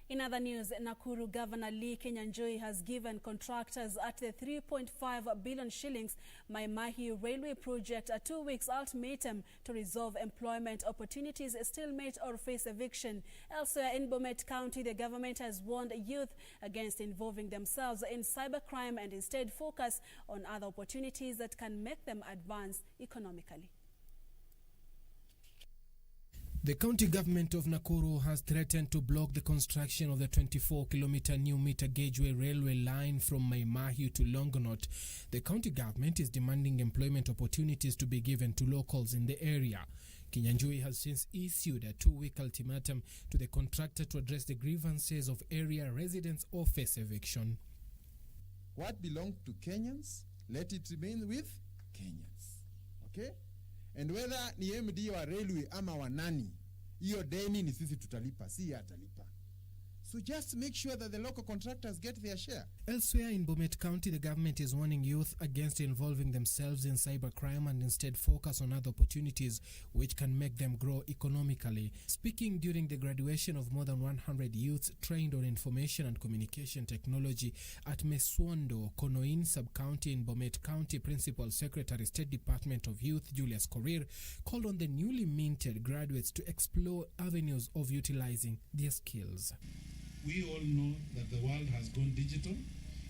In other news, Nakuru Governor Lee Kenyanjui has given contractors at the 3.5 billion shillings Mai Mahiu Railway project a 2 weeks ultimatum to resolve employment opportunities, stalemate or face eviction. Elsewhere in Bomet County, the government has warned youth against involving themselves in cybercrime and instead focus on other opportunities that can make them advance economically. The county government of Nakuru has threatened to block the construction of the 24-kilometer new meter gaugeway railway line from Mai Mahiu to Longonot. The county government is demanding employment opportunities to be given to locals in the area. Kenyanjui has since issued a 2-week ultimatum to the contractor to address the grievances of area residents or face eviction. What belongs to Kenyans, let it remain with Kenyans. Okay? And whether ni MD wa railway ama wa nani, hiyo deni ni sisi tutalipa, si atalipa. So just make sure that the local contractors get their share. Elsewhere in Bomet County, the government is warning youth against involving themselves in cybercrime and instead focus on other opportunities which can make them grow economically. Speaking during the graduation of more than 100 youths trained on information and communication technology at Meswondo, Konoin Sub-County in Bomet County, Principal Secretary, State Department of Youth Julius Korir called on the newly minted graduates to explore avenues of utilizing their skills. We all know that the world has gone digital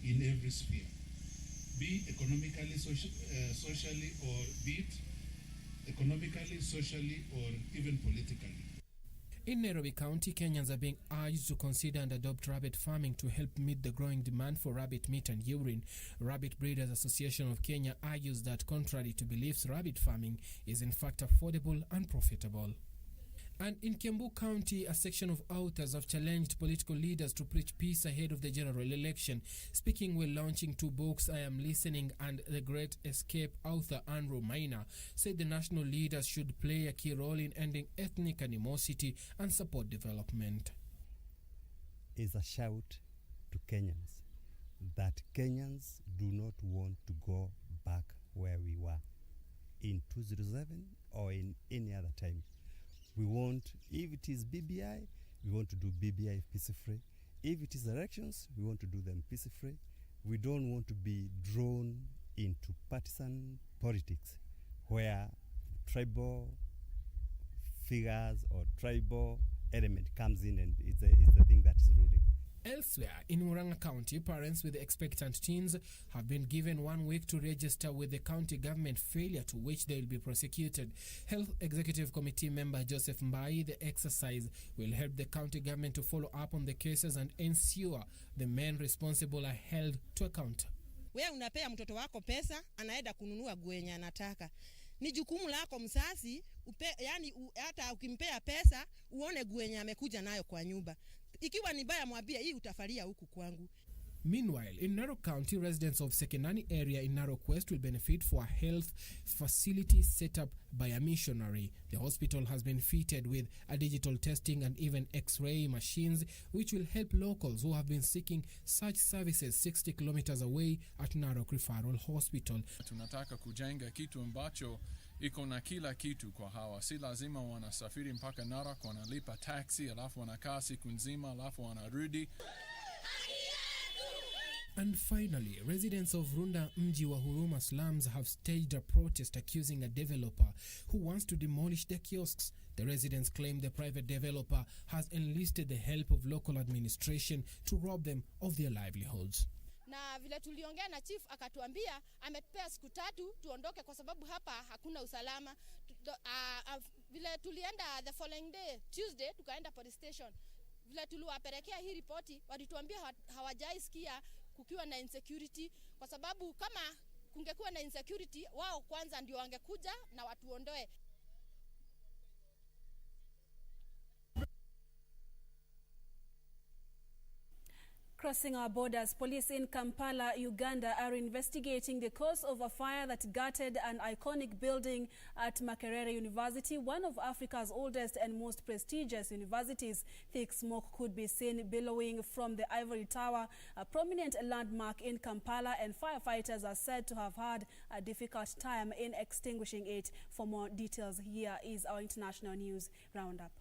in every sphere, be economically, socially, or be it economically, socially, or even politically. In Nairobi County, Kenyans are being urged to consider and adopt rabbit farming to help meet the growing demand for rabbit meat and urine. Rabbit Breeders Association of Kenya argues that contrary to beliefs, rabbit farming is in fact affordable and profitable. And in Kiambu County, a section of authors have challenged political leaders to preach peace ahead of the general election. Speaking while launching 2 books, I Am Listening and The Great Escape, author Andrew Maina said the national leaders should play a key role in ending ethnic animosity and support development. Is a shout to Kenyans that Kenyans do not want to go back where we were in 2007 or in any other time. We want, if it is BBI, we want to do BBI peace-free. If it is elections, we want to do them peace-free. We don't want to be drawn into partisan politics where tribal figures or tribal element comes in and it's the thing that is ruling. Elsewhere, in Murang'a County, parents with expectant teens have been given 1 week to register with the county government, failure to which they will be prosecuted. Health Executive Committee member Joseph Mbai, the exercise will help the county government to follow up on the cases and ensure the men responsible are held to account. Wewe unapea mtoto wako pesa, anaenda kununua gwenye anataka. Ni jukumu lako mzazi, hata ukimpea pesa, uone gwenye amekuja nayo kwa nyumba. Ikiwa ni baya mwambie hii utafalia huku kwangu. Meanwhile, in Narok County, residents of Sekenani area in Narok West will benefit for a health facility set up by a missionary. The hospital has been fitted with a digital testing and even x-ray machines, which will help locals who have been seeking such services 60 kilometers away at Narok Referral Hospital. Tunataka kujenga kitu ambacho iko na kila kitu kwa hawa. Si lazima wanasafiri mpaka Narok, wanalipa taxi, alafu wanakaa siku nzima, alafu wanarudi. And finally, residents of Runda Mji wa Huruma slums have staged a protest accusing a developer who wants to demolish their kiosks. The residents claim the private developer has enlisted the help of local administration to rob them of their livelihoods. Na vile tuliongea na chief akatuambia ametupea siku 3 tuondoke kwa sababu hapa hakuna usalama. Vile tulienda the following day Tuesday tukaenda police station. Vile tuliwapelekea hii ripoti walituambia hawajaisikia kukiwa na insecurity kwa sababu kama kungekuwa na insecurity wao kwanza ndio wangekuja na watuondoe. Crossing our borders, police in Kampala, Uganda are investigating the cause of a fire that gutted an iconic building at Makerere University, one of Africa's oldest and most prestigious universities. Thick smoke could be seen billowing from the Ivory Tower, a prominent landmark in Kampala, and firefighters are said to have had a difficult time in extinguishing it. For more details, here is our international news roundup.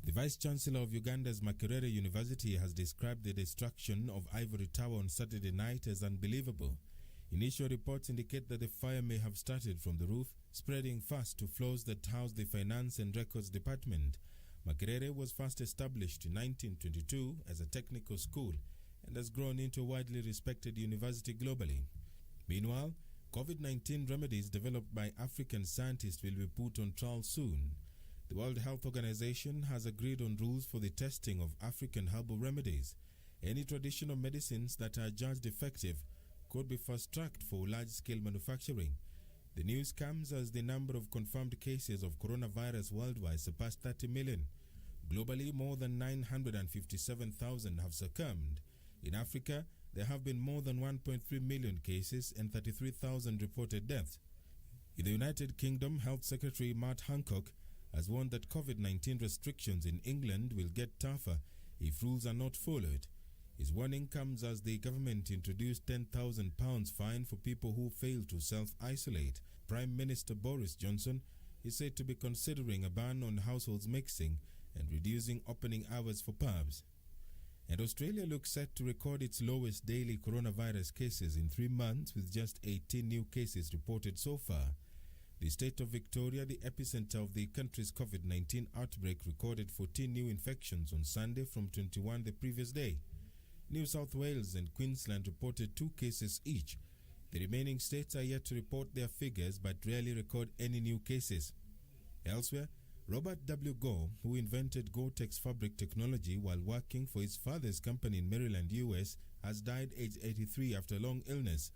The Vice-Chancellor of Uganda's Makerere University has described the destruction of Ivory Tower on Saturday night as unbelievable. Initial reports indicate that the fire may have started from the roof, spreading fast to floors that house the Finance and Records Department. Makerere was first established in 1922 as a technical school and has grown into a widely respected university globally. Meanwhile, COVID-19 remedies developed by African scientists will be put on trial soon. The World Health Organization has agreed on rules for the testing of African herbal remedies. Any traditional medicines that are judged effective could be fast-tracked for large-scale manufacturing. The news comes as the number of confirmed cases of coronavirus worldwide surpassed 30 million. Globally, more than 957,000 have succumbed. In Africa, there have been more than 1.3 million cases and 33,000 reported deaths. In the United Kingdom, Health Secretary Matt Hancock has warned that COVID-19 restrictions in England will get tougher if rules are not followed. His warning comes as the government introduced £10,000 fine for people who fail to self-isolate. Prime Minister Boris Johnson is said to be considering a ban on households mixing and reducing opening hours for pubs. And Australia looks set to record its lowest daily coronavirus cases in 3 months, with just 18 new cases reported so far. The state of Victoria, the epicenter of the country's COVID-19 outbreak, recorded 14 new infections on Sunday from 21 the previous day. New South Wales and Queensland reported 2 cases each. The remaining states are yet to report their figures but rarely record any new cases. Elsewhere, Robert W. Gore, who invented Gore-Tex fabric technology while working for his father's company in Maryland, US, has died aged 83 after a long illness.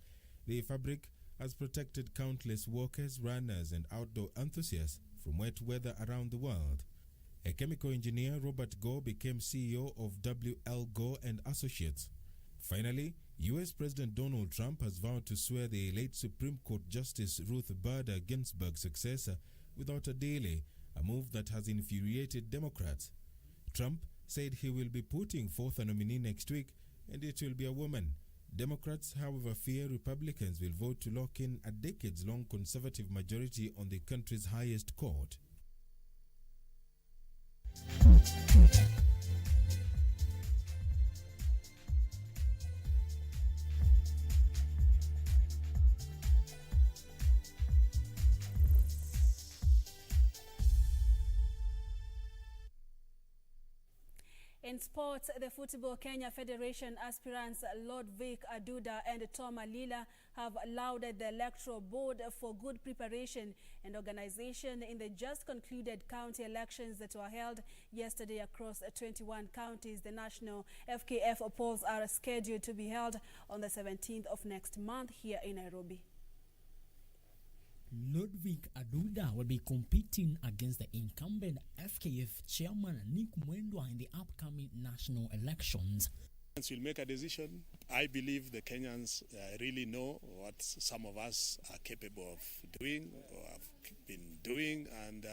The fabric has protected countless walkers, runners, and outdoor enthusiasts from wet weather around the world. A chemical engineer, Robert Gore, became CEO of W.L. Gore and Associates. Finally, U.S. President Donald Trump has vowed to swear the late Supreme Court Justice Ruth Bader Ginsburg's successor without a delay, a move that has infuriated Democrats. Trump said he will be putting forth a nominee next week, and it will be a woman. Democrats, however, fear Republicans will vote to lock in a decades-long conservative majority on the country's highest court. In sports, the Football Kenya Federation aspirants Lodvik Aduda and Tom Alila have lauded the Electoral Board for good preparation and organization in the just concluded county elections that were held yesterday across 21 counties. The national FKF polls are scheduled to be held on the 17th of next month here in Nairobi. Lodvik Aduda will be competing against the incumbent FKF chairman Nick Mwendwa in the upcoming national elections. We'll make a decision. I believe the Kenyans really know what some of us are capable of doing or have been doing, and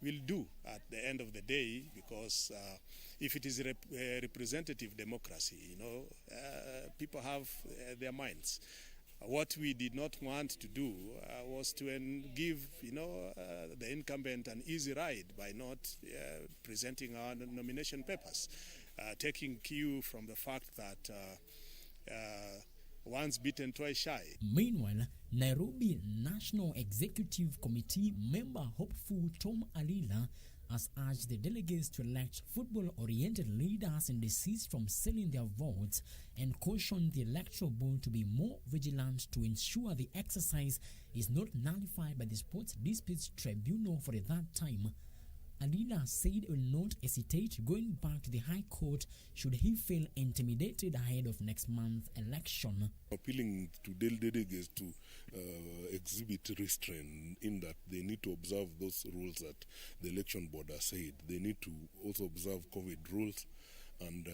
will do at the end of the day, because if it is a representative democracy, people have their minds. What we did not want to do was to give, the incumbent an easy ride by not presenting our nomination papers, taking cue from the fact that once bitten, twice shy. Meanwhile, Nairobi National Executive Committee member hopeful Tom Alila has urged the delegates to elect football-oriented leaders and desist from selling their votes, and cautioned the Electoral Board to be more vigilant to ensure the exercise is not nullified by the Sports Disputes Tribunal for the third time. Alila said he will not hesitate going back to the High Court should he feel intimidated ahead of next month's election. Appealing to delegates to exhibit restraint in that they need to observe those rules that the election board has said. They need to also observe COVID rules, and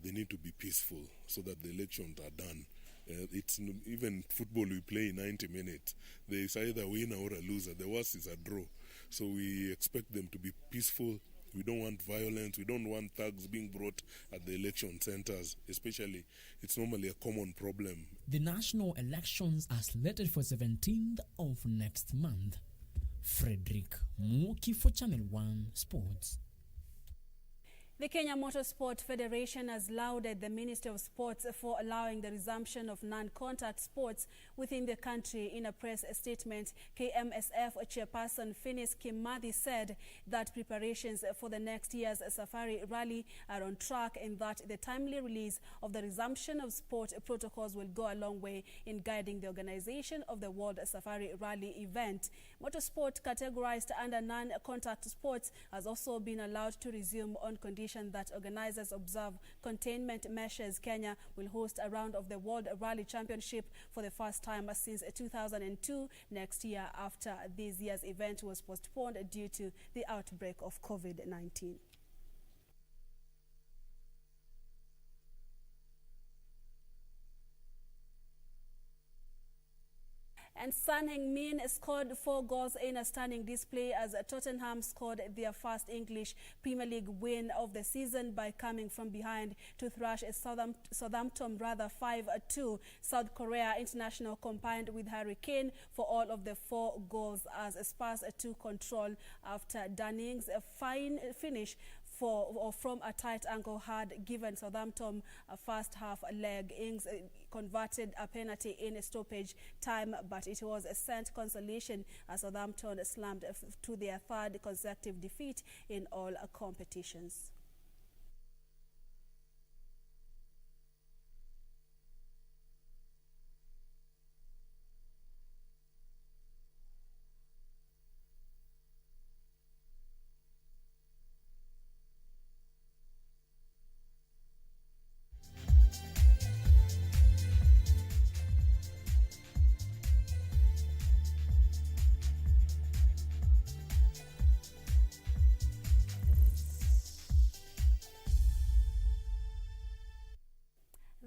they need to be peaceful so that the elections are done. It's even football, we play 90 minutes. There is either a winner or a loser. The worst is a draw. So we expect them to be peaceful. We don't want violence. We don't want thugs being brought at the election centers, especially. It's normally a common problem. The national elections are slated for 17th of next month. Frederick Muoki for Channel 1 Sports. The Kenya Motorsport Federation has lauded the Ministry of Sports for allowing the resumption of non-contact sports within the country. In a press statement, KMSF chairperson Phineas Kimathi said that preparations for the next year's Safari Rally are on track, and that the timely release of the resumption of sport protocols will go a long way in guiding the organization of the World Safari Rally event. Motorsport, categorized under non-contact sports, has also been allowed to resume on condition that organizers observe containment measures. Kenya will host a round of the World Rally Championship for the first time since 2002 next year, after this year's event was postponed due to the outbreak of COVID-19. And Son Heung-min scored 4 goals in a stunning display as Tottenham scored their first English Premier League win of the season by coming from behind to thrash Southampton 5-2. South Korea international combined with Harry Kane for all of the 4 goals as Spurs took control after Dunning's fine finish from a tight angle had given Southampton a first half leg. Ings converted a penalty in stoppage time, but it was a sent consolation as Southampton slammed to their 3rd consecutive defeat in all competitions.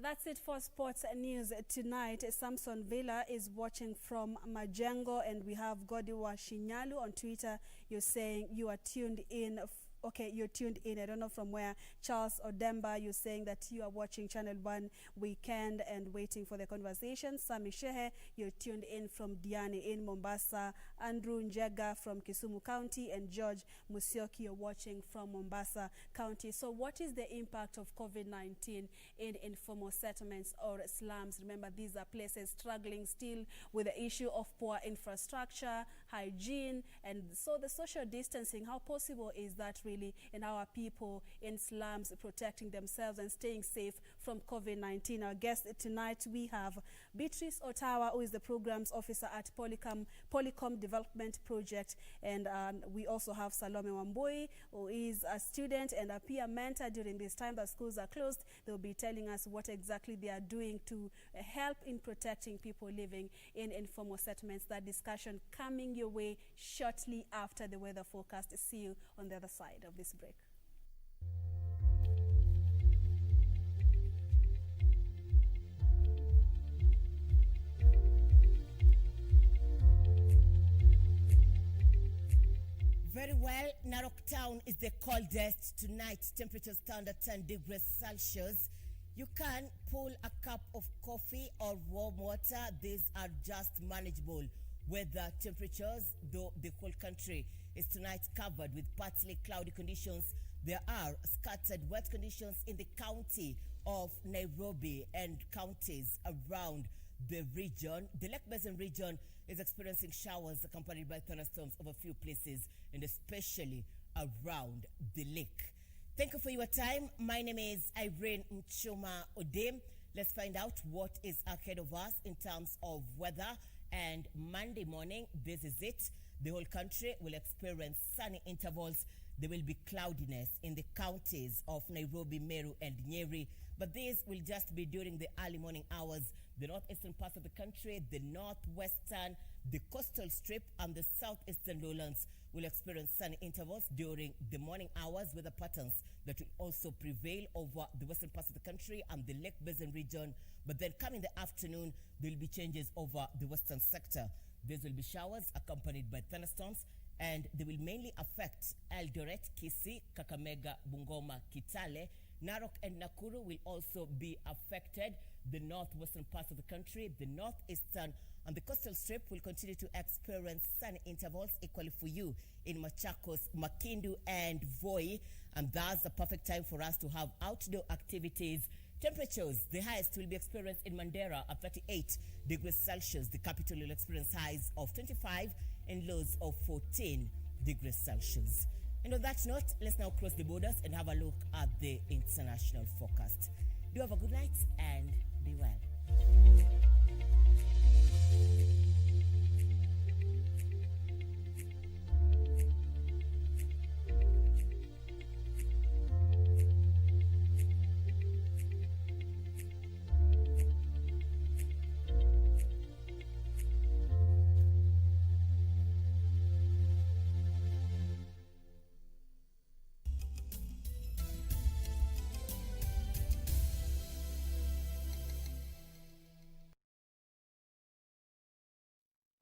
That's it for sports news tonight. Samson Villa is watching from Majengo, and we have Godiwa Shinyalu on Twitter. You're saying you are tuned in okay, you're tuned in. I don't know from where. Charles Odemba, you're saying that you are watching Channel 1 Weekend and waiting for the conversation. Sami Shehe, you're tuned in from Diani in Mombasa. Andrew Njega from Kisumu County, and George Musioki, you're watching from Mombasa County. So what is the impact of COVID-19 in informal settlements or slums? Remember, these are places struggling still with the issue of poor infrastructure, hygiene, and so the social distancing. How possible is that really in our people in slums protecting themselves and staying safe from COVID-19? Our guest tonight, we have Beatrice Ottawa, who is the programs officer at Polycom Development Project, and we also have Salome Wambui, who is a student and a peer mentor during this time that schools are closed. They'll be telling us what exactly they are doing to help in protecting people living in informal settlements. That discussion coming your way shortly after the weather forecast. See you on the other side of this break. Very well, Narok Town is the coldest tonight. Temperatures stand at 10 degrees Celsius. You can pull a cup of coffee or warm water. These are just manageable weather temperatures, though the whole country is tonight covered with partly cloudy conditions. There are scattered wet conditions in the county of Nairobi and counties around the region. The Lake Basin region is experiencing showers accompanied by thunderstorms over a few places, and especially around the lake. Thank you for your time. My name is Irene Nchuma Odem. Let's find out what is ahead of us in terms of weather. And Monday morning, this is it. The whole country will experience sunny intervals. There will be cloudiness in the counties of Nairobi, Meru, and Nyeri, but this will just be during the early morning hours. The northeastern parts of the country, the northwestern, the coastal strip, and the southeastern lowlands will experience sunny intervals during the morning hours, weather patterns that will also prevail over the western parts of the country and the Lake Basin region. But then coming the afternoon, there will be changes over the western sector. There will be showers accompanied by thunderstorms, and they will mainly affect Eldoret, Kisii, Kakamega, Bungoma, Kitale. Narok and Nakuru will also be affected. The northwestern parts of the country, the northeastern and the coastal strip will continue to experience sunny intervals equally for you in Machakos, Makindu, and Voi. And that's the perfect time for us to have outdoor activities. Temperatures, the highest will be experienced in Mandera at 38 degrees Celsius. The capital will experience highs of 25 and lows of 14 degrees Celsius. And on that note, let's now cross the borders and have a look at the international forecast. Do have a good night and be well.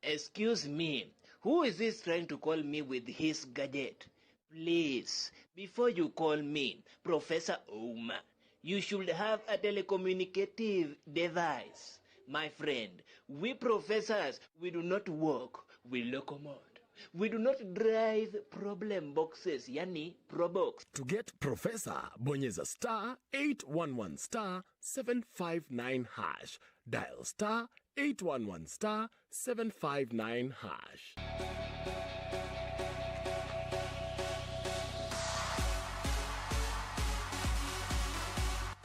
Excuse me, who is this trying to call me with his gadget? Please, before you call me Professor Ouma, you should have a telecommunicative device. My friend, we professors, we do not walk, we locomote. We do not drive problem boxes, yani probox. To get Professor, bonyeza star 811 star 759 hash. Dial star 811 star 759 hash.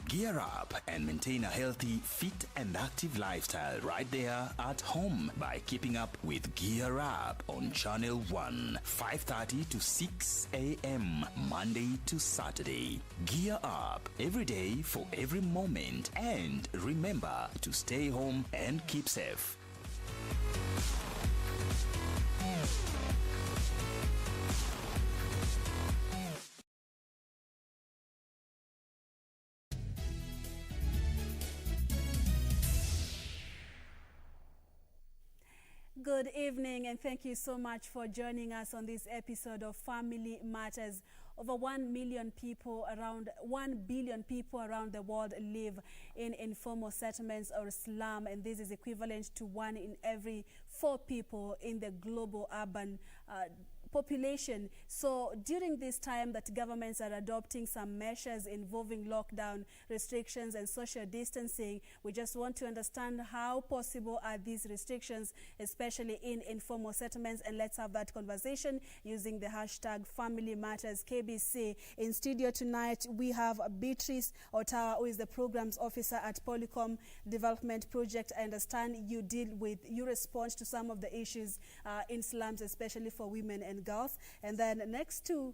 Gear up and maintain a healthy, fit and active lifestyle right there at home by keeping up with Gear Up on Channel 1, 5:30 to 6 a.m. Monday to Saturday. Gear up every day for every moment, and remember to stay home and keep safe. Good evening, and thank you so much for joining us on this episode of Family Matters. Over 1 million people, around 1 billion people around the world live in informal settlements or slum, and this is equivalent to 1 in every 4 people in the global urban population. So during this time that governments are adopting some measures involving lockdown restrictions and social distancing, we just want to understand how possible are these restrictions, especially in informal settlements, and let's have that conversation using the hashtag Family Matters KBC. In studio tonight we have Beatrice Otawa, who is the programs officer at Polycom Development Project. I understand you respond to some of the issues in slums, especially for women and girls. And then next to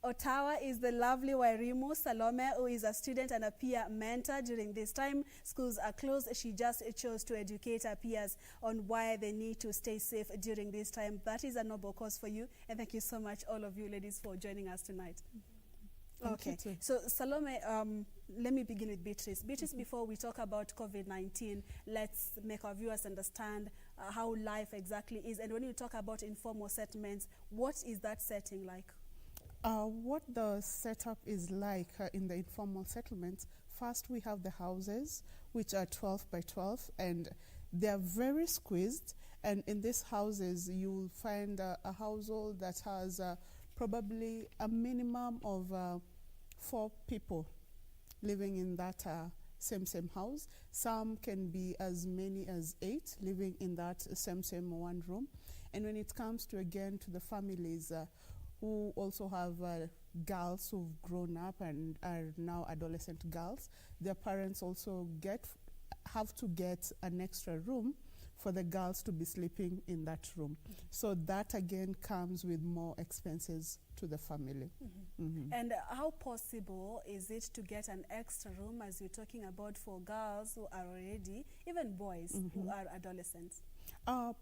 Otawa is the lovely Wairimu Salome, who is a student and a peer mentor. During this time schools are closed, she just chose to educate her peers on why they need to stay safe during this time. That is a noble cause for you, and thank you so much, all of you ladies, for joining us tonight. Okay, so Salome, let me begin with Beatrice. Beatrice, before we talk about COVID-19, let's make our viewers understand how life exactly is. And when you talk about informal settlements, what is that setting like? What the setup is like in the informal settlements, first we have the houses, which are 12 by 12, and they are very squeezed. And in these houses, you'll find a household that has probably a minimum of 4 people living in that same house. Some can be as many as 8 living in that same one room. And when it comes to the families who also have girls who've grown up and are now adolescent girls, their parents also have to get an extra room for the girls to be sleeping in that room. So that again comes with more expenses to the family. And how possible is it to get an extra room, as you're talking about, for girls who are already, even boys who are adolescents?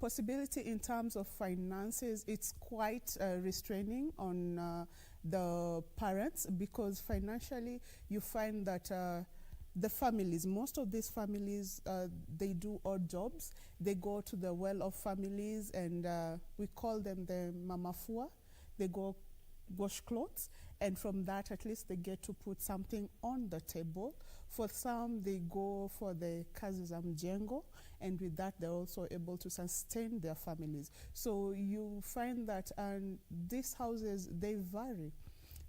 Possibility in terms of finances, it's quite restraining on the parents, because financially you find that most of these families, they do odd jobs. They go to the well-off families, and we call them the mamafua. They go wash clothes, and from that at least they get to put something on the table. For some, they go for the kazi za mjengo, and with that they're also able to sustain their families. So you find that these houses, they vary.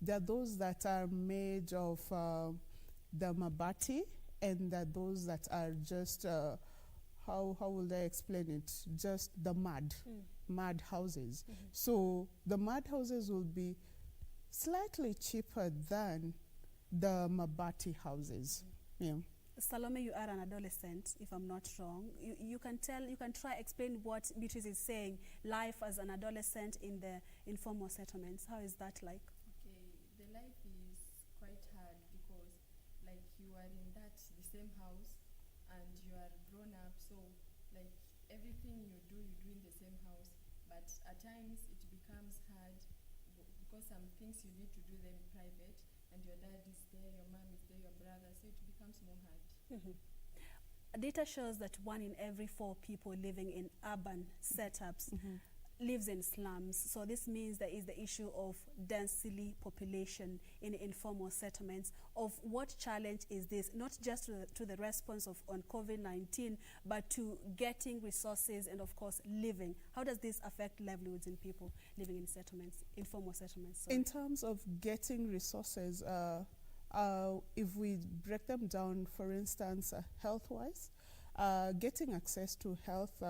There are those that are made of the mabati, and there are those that are just how will I explain it? Just the mud houses. So the mud houses will be slightly cheaper than the mabati houses. Salome, you are an adolescent, if I'm not wrong. You can try explain what Beatrice is saying, life as an adolescent in the informal settlements. How is that like? Okay, the life is quite hard because like you are in the same house and you are grown up, so like everything you do in the same house, but at times it becomes hard because some things you need to do them private, and your dad is there, your mom is there, your brother, so it becomes more hard. Data shows that 1 in every 4 people living in urban setups lives in slums. So this means there is the issue of densely population in informal settlements. Of what challenge is this, not just to the response on COVID-19, but to getting resources and of course living? How does this affect livelihoods in people living in settlements, informal settlements? In terms of getting resources, if we break them down, for instance, health-wise, getting access to health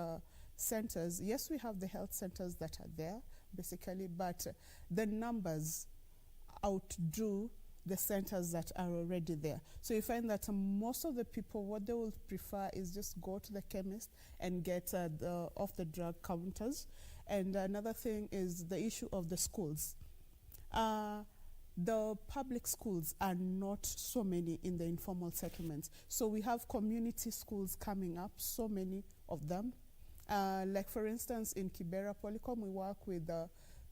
centers, yes, we have the health centers that are there, basically, but the numbers outdo the centers that are already there. So you find that most of the people, what they will prefer is just go to the chemist and get off the drug counters. And another thing is the issue of the schools. The public schools are not so many in the informal settlements. So we have community schools coming up, so many of them. Like for instance, in Kibera Polycom, we work with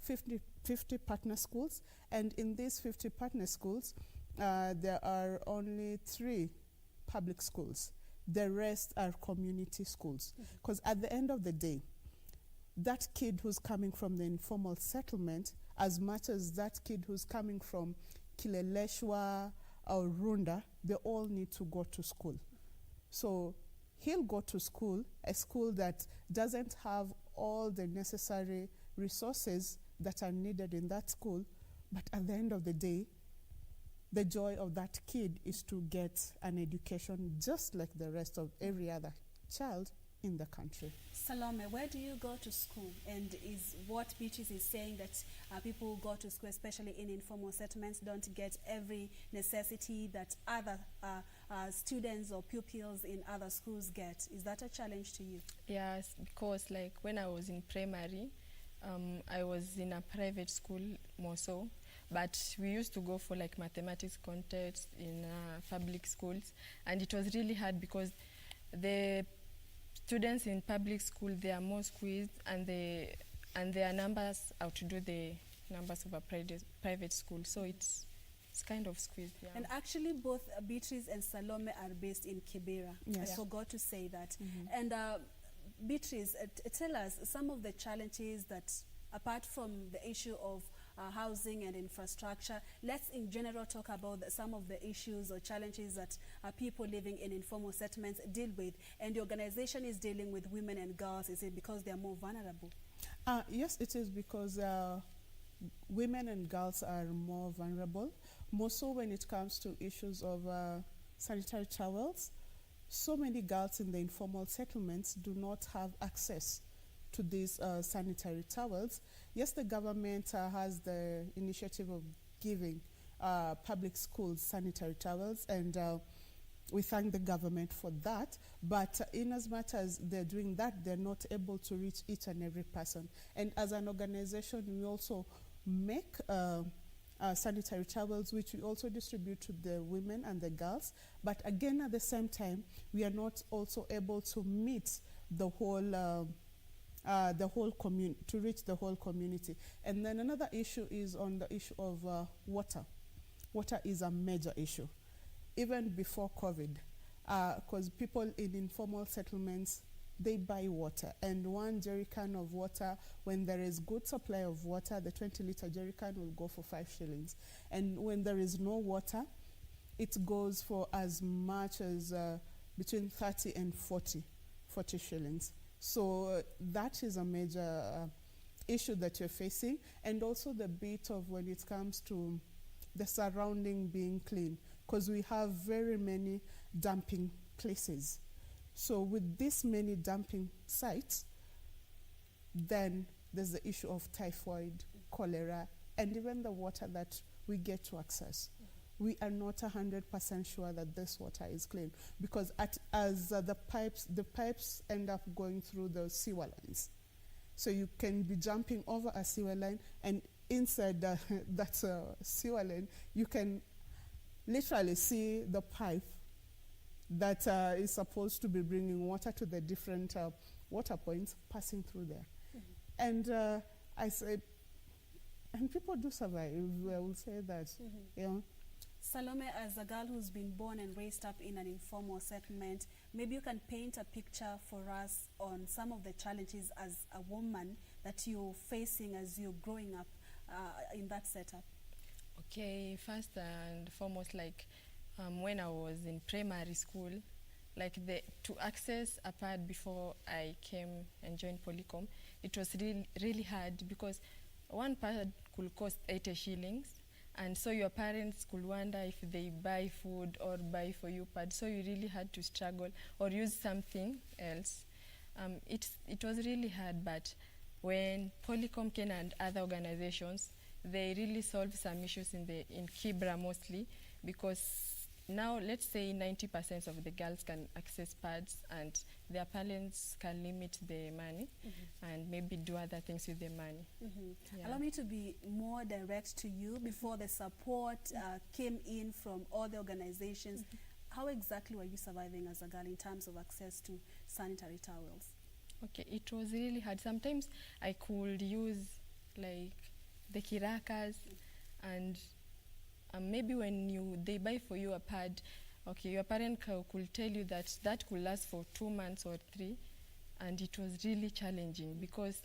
50 partner schools. And in these 50 partner schools, there are only 3 public schools. The rest are community schools. Because at the end of the day, that kid who's coming from the informal settlement as much as that kid who's coming from Kileleshwa or Runda, they all need to go to school. So he'll go to school, a school that doesn't have all the necessary resources that are needed in that school, but at the end of the day, the joy of that kid is to get an education just like the rest of every other child in the country. Salome, where do you go to school? And is what Beatrice is saying that people who go to school, especially in informal settlements, don't get every necessity that other students or pupils in other schools get? Is that a challenge to you? Yes, because like when I was in primary, I was in a private school, Museo, but we used to go for like mathematics contests in public schools, and it was really hard because the students in public school, they are more squeezed, and their numbers outdo the numbers of a private school, so it's kind of squeezed. Yeah. And actually both Beatrice and Salome are based in Kibera. Yes. I forgot to say that. And Beatrice, tell us some of the challenges that, apart from the issue of housing and infrastructure, let's in general talk about some of the issues or challenges that people living in informal settlements deal with. And the organization is dealing with women and girls. Is it because they are more vulnerable? Yes, it is because women and girls are more vulnerable, more so when it comes to issues of sanitary towels. So many girls in the informal settlements do not have access to these sanitary towels. Yes, the government has the initiative of giving public schools sanitary towels, and we thank the government for that. But in as much as they're doing that, they're not able to reach each and every person. And as an organization, we also make sanitary towels, which we also distribute to the women and the girls. But again, at the same time, we are not also able to meet the whole community, to reach the whole community. And then another issue is on the issue of water. Water is a major issue, even before COVID, because people in informal settlements, they buy water, and one jerry can of water, when there is good supply of water, the 20-liter jerry can will go for 5 shillings. And when there is no water, it goes for as much as between 30 and 40 shillings. So that is a major issue that you're facing. And also the bit of when it comes to the surrounding being clean, because we have very many dumping places. So with this many dumping sites, then there's the issue of typhoid, cholera, and even the water that we get to access. We are not 100% sure that this water is clean, because the pipes end up going through the sewer lines. So you can be jumping over a sewer line, and inside that sewer line, you can literally see the pipe that is supposed to be bringing water to the different water points passing through there. And I said, and people do survive, I will say that. You know. Salome, as a girl who's been born and raised up in an informal settlement, maybe you can paint a picture for us on some of the challenges as a woman that you're facing as you're growing up in that setup. Okay, first and foremost, like when I was in primary school, like to access a pad before I came and joined Polycom, it was really hard, because one pad could cost 80 shillings. And so your parents could wonder if they buy food or buy for you pad. So you really had to struggle or use something else. It was really hard, but when Polycom came and other organizations, they really solved some issues in Kibra mostly, because now let's say 90% of the girls can access pads, and their parents can limit the money and maybe do other things with the money. Yeah. Allow me to be more direct to you. Before the support came in from all the organizations, how exactly were you surviving as a girl in terms of access to sanitary towels? Okay, it was really hard. Sometimes I could use like the kirakas, and maybe when they buy for you a pad, okay, your parent could tell you that could last for 2 months or 3, and it was really challenging, because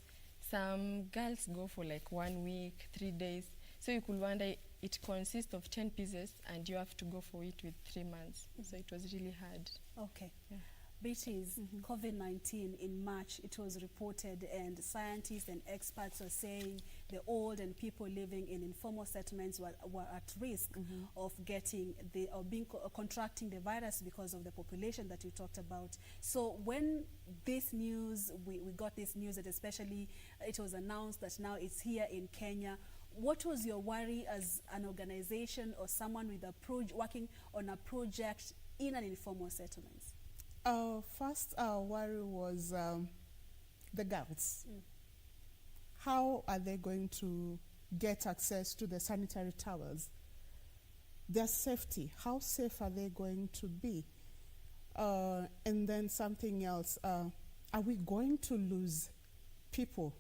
some girls go for like 1 week, 3 days. So you could wonder, it consists of 10 pieces and you have to go for it with 3 months. So it was really hard. Okay. Yeah. Beatrice, COVID-19 in March, it was reported, and scientists and experts are saying the old and people living in informal settlements were at risk of getting the or being contracting the virus because of the population that you talked about. So when this news, we got this news that especially it was announced that now it's here in Kenya, what was your worry as an organization or someone with a working on a project in an informal settlement? First, our worry was the girls. How are they going to get access to the sanitary towels? Their safety, how safe are they going to be? And then something else, are we going to lose people?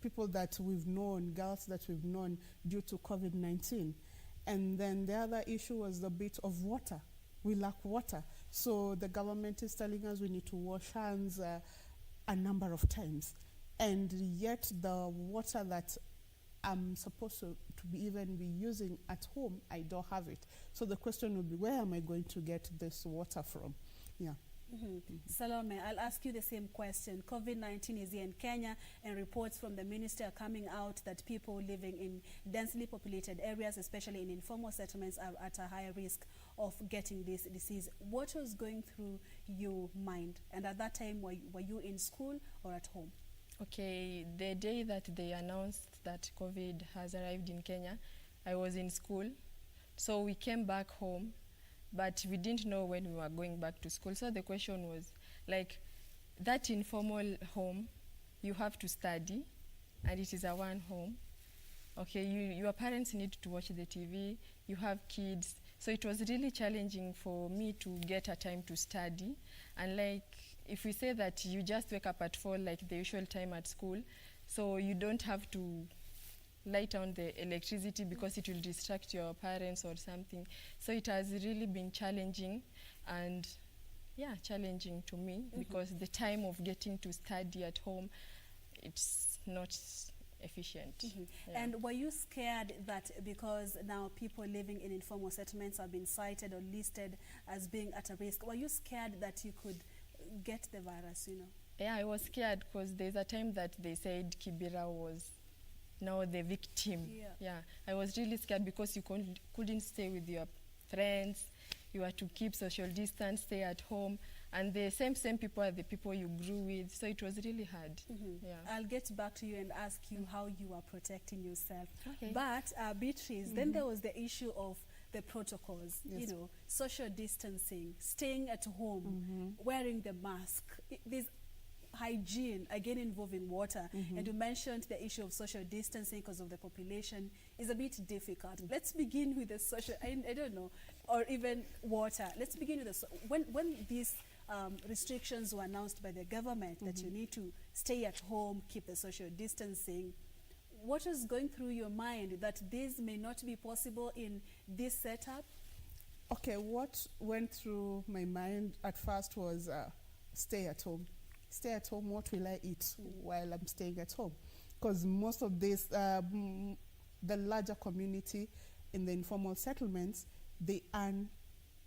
People that we've known, girls that we've known due to COVID-19. And then the other issue was the bit of water. We lack water. So the government is telling us we need to wash hands a number of times. And yet the water that I'm supposed to even be using at home, I don't have it. So the question would be, where am I going to get this water from? Yeah. Salome, I'll ask you the same question. COVID-19 is here in Kenya, and reports from the minister are coming out that people living in densely populated areas, especially in informal settlements, are at a higher risk of getting this disease. What was going through your mind? And at that time, were you in school or at home? Okay, the day that they announced that COVID has arrived in Kenya, I was in school. So we came back home, but we didn't know when we were going back to school. So the question was, like, that informal home, you have to study, and it is a one home. Okay, your parents need to watch the TV, you have kids. So it was really challenging for me to get a time to study. And like, if we say that you just wake up at 4, like the usual time at school, so you don't have to light on the electricity because it will distract your parents or something. So it has really been challenging, and yeah, challenging to me because the time of getting to study at home, it's not efficient. Yeah. And were you scared that because now people living in informal settlements have been cited or listed as being at a risk, were you scared that you could get the virus, you know? Yeah, I was scared because there's a time that they said Kibera was now the victim. Yeah, I was really scared because you couldn't stay with your friends. You had to keep social distance, stay at home, and the same people are the people you grew with. So it was really hard. Yeah. I'll get back to you and ask you how you are protecting yourself. Okay. But Beatrice, then there was the issue of the protocols, you know, social distancing, staying at home, wearing the mask. There's hygiene, again involving water, and you mentioned the issue of social distancing because of the population is a bit difficult. Let's begin with the social, I don't know, or even water. Let's begin with the, when these restrictions were announced by the government that you need to stay at home, keep the social distancing, what was going through your mind that this may not be possible in this setup? Okay, what went through my mind at first was stay at home. Stay at home, what will I eat while I'm staying at home? Because most of this, the larger community in the informal settlements, they earn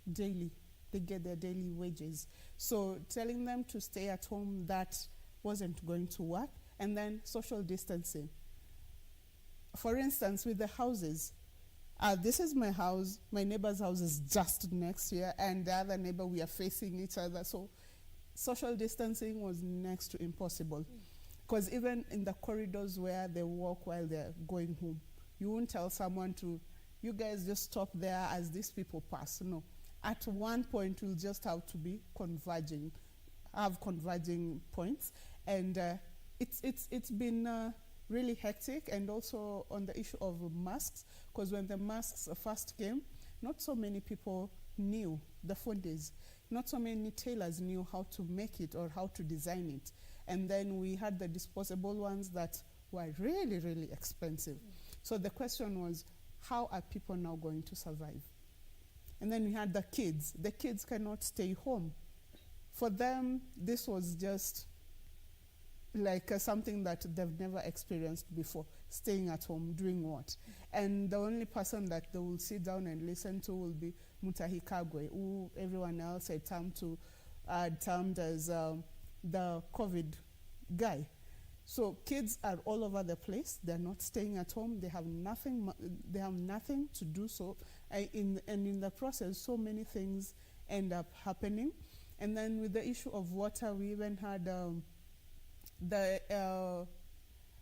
daily. They get their daily wages. So telling them to stay at home, that wasn't going to work. And then social distancing. For instance, with the houses, this is my house, my neighbor's house is just next here, and the other neighbor, we are facing each other. So social distancing was next to impossible. Because even in the corridors where they walk while they're going home, you won't tell someone to, you guys just stop there as these people pass. No. At one point, we'll just have to be converging, have converging points. And it's been really hectic, and also on the issue of masks, because when the masks first came, not so many people knew the funders. Not so many tailors knew how to make it or how to design it. And then we had the disposable ones that were really, really expensive. So the question was, how are people now going to survive? And then we had the kids. The kids cannot stay home. For them, this was just like something that they've never experienced before, staying at home, doing what? And the only person that they will sit down and listen to will be Mutahi Kagwe, who everyone else had termed as the COVID guy. So kids are all over the place. They're not staying at home. They have nothing. They have nothing to do. So, and in the process, so many things end up happening. And then with the issue of water, we even had the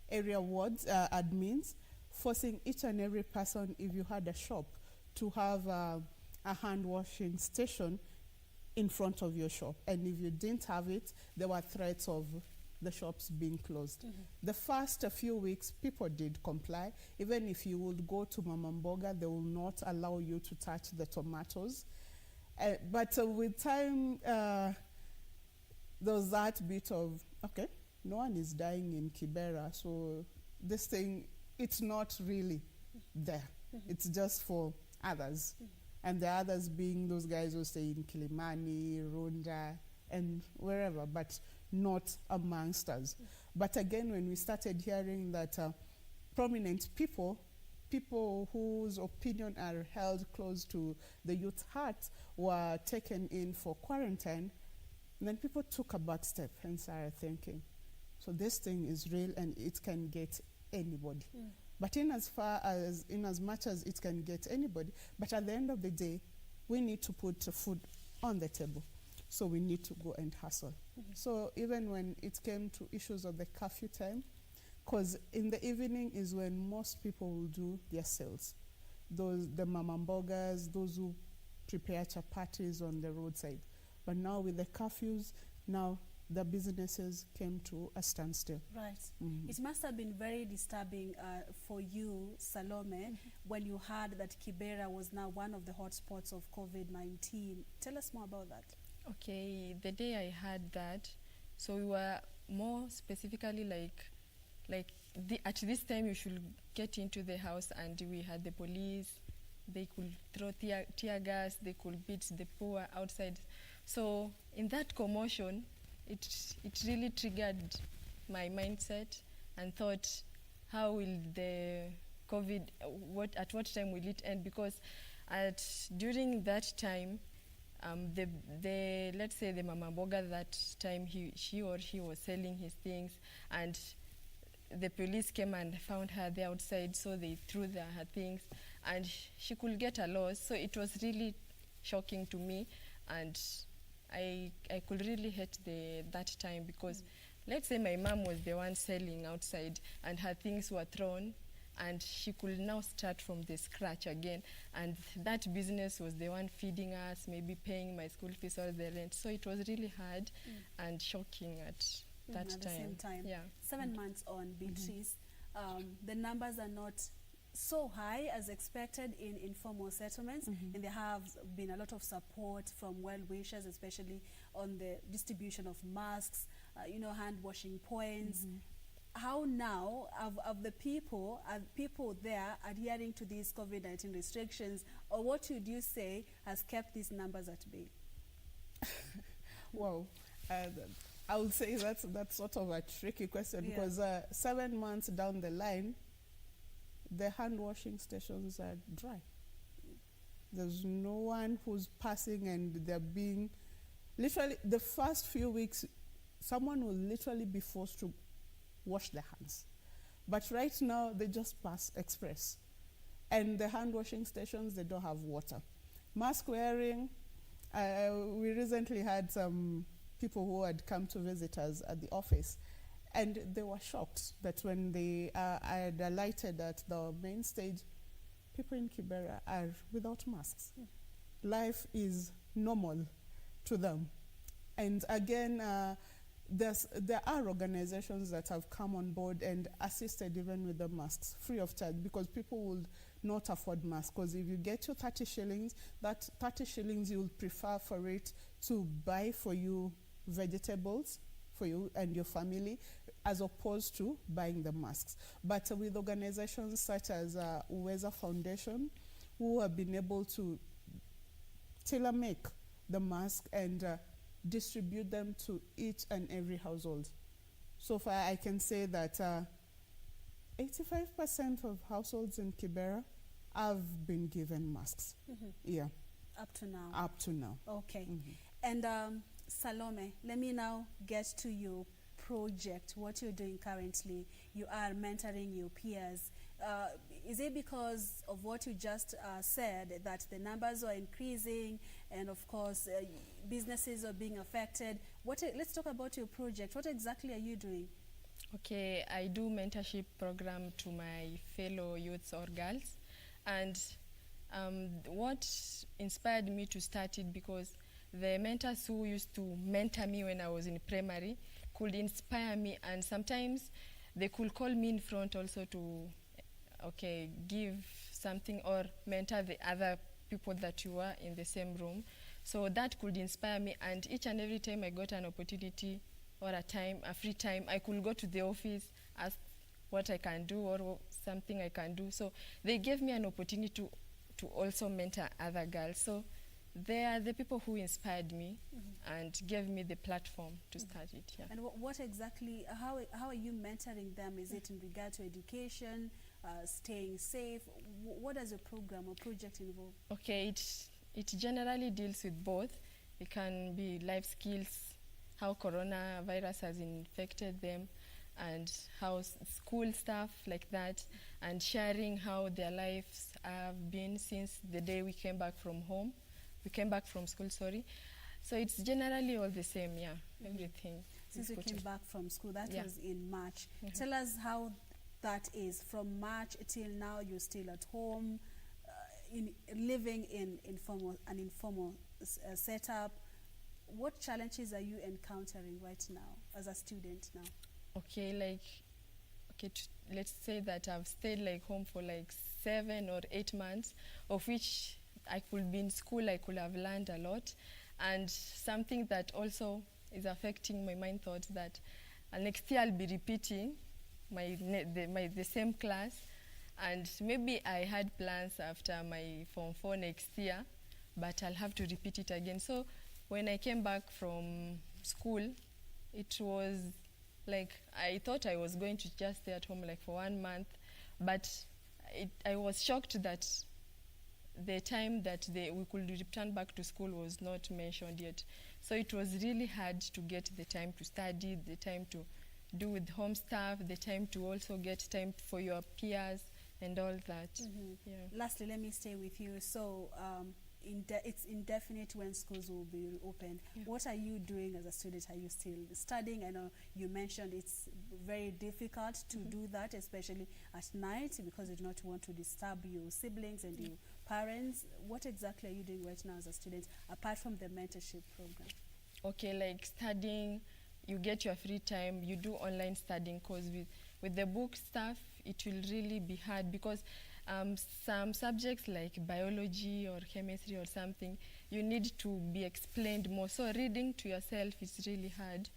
area wards admins forcing each and every person, if you had a shop, to have a hand washing station in front of your shop. And if you didn't have it, there were threats of the shops being closed. The first few weeks, people did comply. Even if you would go to Mama Mboga, they will not allow you to touch the tomatoes. But with time, there was that bit of, okay, no one is dying in Kibera, so this thing, it's not really there. It's just for others. And the others being those guys who stay in Kilimani, Runda, and wherever, but not amongst us. But again, when we started hearing that prominent people whose opinion are held close to the youth heart were taken in for quarantine, and then people took a back step and started thinking, so this thing is real and it can get anybody. But in as much as it can get anybody, but at the end of the day, we need to put food on the table. So we need to go and hustle. So even when it came to issues of the curfew time, because in the evening is when most people will do their sales. The mama mbogas, those who prepare chapatis on the roadside. But now with the curfews, now the businesses came to a standstill. Right. It must have been very disturbing for you, Salome, when you heard that Kibera was now one of the hotspots of COVID-19. Tell us more about that. Okay, the day I heard that, so we were more specifically at this time you should get into the house, and we had the police. They could throw tear gas, they could beat the poor outside. So in that commotion, it really triggered my mindset and thought, how will the COVID, at what time will it end? Because during that time, let's say the Mama Mboga, that time she or he was selling his things, and the police came and found her there outside, so they threw her things, and she could get a loss. So it was really shocking to me, and I could really hate that time, because let's say my mom was the one selling outside and her things were thrown, and she could now start from the scratch again, and that business was the one feeding us, maybe paying my school fees or the rent. So it was really hard and shocking at that at time. the same time. Yeah. 7 months on, Beatrice, the numbers are not so high as expected in informal settlements, and there have been a lot of support from well-wishers, especially on the distribution of masks, hand washing points. How now are people there adhering to these COVID-19 restrictions, or what would you say has kept these numbers at bay? Wow, I would say that's sort of a tricky question, because 7 months down the line, the hand washing stations are dry. There's no one who's passing, and they're being literally, the first few weeks, someone will literally be forced to wash their hands. But right now, they just pass express. And the hand washing stations, they don't have water. Mask wearing, we recently had some people who had come to visit us at the office, and they were shocked that when I had alighted at the main stage, people in Kibera are without masks. Life is normal to them. And again, there are organizations that have come on board and assisted even with the masks, free of charge, because people would not afford masks. Because if you get your 30 shillings, that 30 shillings you would prefer for it to buy for you vegetables for you and your family, as opposed to buying the masks. But with organizations such as Uweza Foundation, who have been able to tailor-make the mask and distribute them to each and every household. So far, I can say that 85% of households in Kibera have been given masks. Yeah. Up to now. Up to now. Okay. And Salome, let me now get to your project, what you're doing currently. You are mentoring your peers. Is it because of what you just said, that the numbers are increasing and of course businesses are being affected? Let's talk about your project. What exactly are you doing? Okay, I do mentorship program to my fellow youths or girls, and what inspired me to start it, because the mentors who used to mentor me when I was in primary could inspire me, and sometimes they could call me in front also to give something or mentor the other people that you were in the same room. So that could inspire me, and each and every time I got an opportunity or a free time, I could go to the office, ask what I can do or something I can do. So they gave me an opportunity to also mentor other girls. So they are the people who inspired me and gave me the platform to start it. Yeah. And what exactly, how are you mentoring them? Is it in regard to education, staying safe? What does a program or project involve? Okay, it generally deals with both. It can be life skills, how coronavirus has infected them, and how school stuff like that, and sharing how their lives have been since the day we came back from school, sorry. So it's generally all the same, yeah, everything. Since you came back from school, that was in March. Tell us how that is. From March till now, you're still at home, living in an informal setup. What challenges are you encountering right now as a student now? Okay, let's say that I've stayed home for 7 or 8 months, of which I could be in school, I could have learned a lot. And something that also is affecting my mind thoughts, that next year I'll be repeating the same class, and maybe I had plans after my Form 4 next year, but I'll have to repeat it again. So when I came back from school, it was I thought I was going to just stay at home for 1 month, but I was shocked that the time that we could return back to school was not mentioned yet. So it was really hard to get the time to study, the time to do with home stuff, the time to also get time for your peers and all that. Yeah. Lastly, let me stay with you. So it's indefinite when schools will be reopened. What are you doing as a student? Are you still studying? I know you mentioned it's very difficult to do that, especially at night, because you do not want to disturb your siblings and your parents. What exactly are you doing right now as a student, apart from the mentorship program? Okay, studying, you get your free time, you do online studying, because with the book stuff, it will really be hard, because some subjects like biology or chemistry or something, you need to be explained more. So reading to yourself is really hard.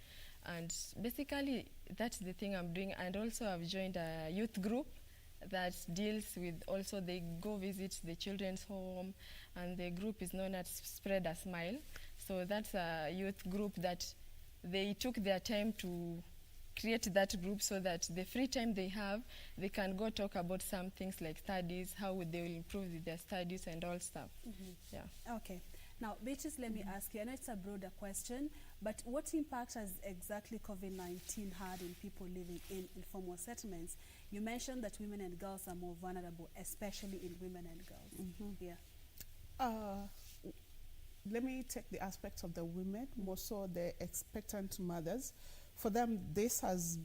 And basically, that's the thing I'm doing. And also I've joined a youth group that deals with, also they go visit the children's home, and the group is known as Spread a Smile. So that's a youth group that they took their time to create that group, so that the free time they have, they can go talk about some things like studies, how they will improve with their studies and all stuff. Yeah. Okay. Now, Beatrice, let me ask you, I know it's a broader question, but what impact has exactly COVID-19 had in people living in informal settlements? You mentioned that women and girls are more vulnerable, especially in women and girls. Yeah. Let me take the aspect of the women, more so the expectant mothers. For them, this has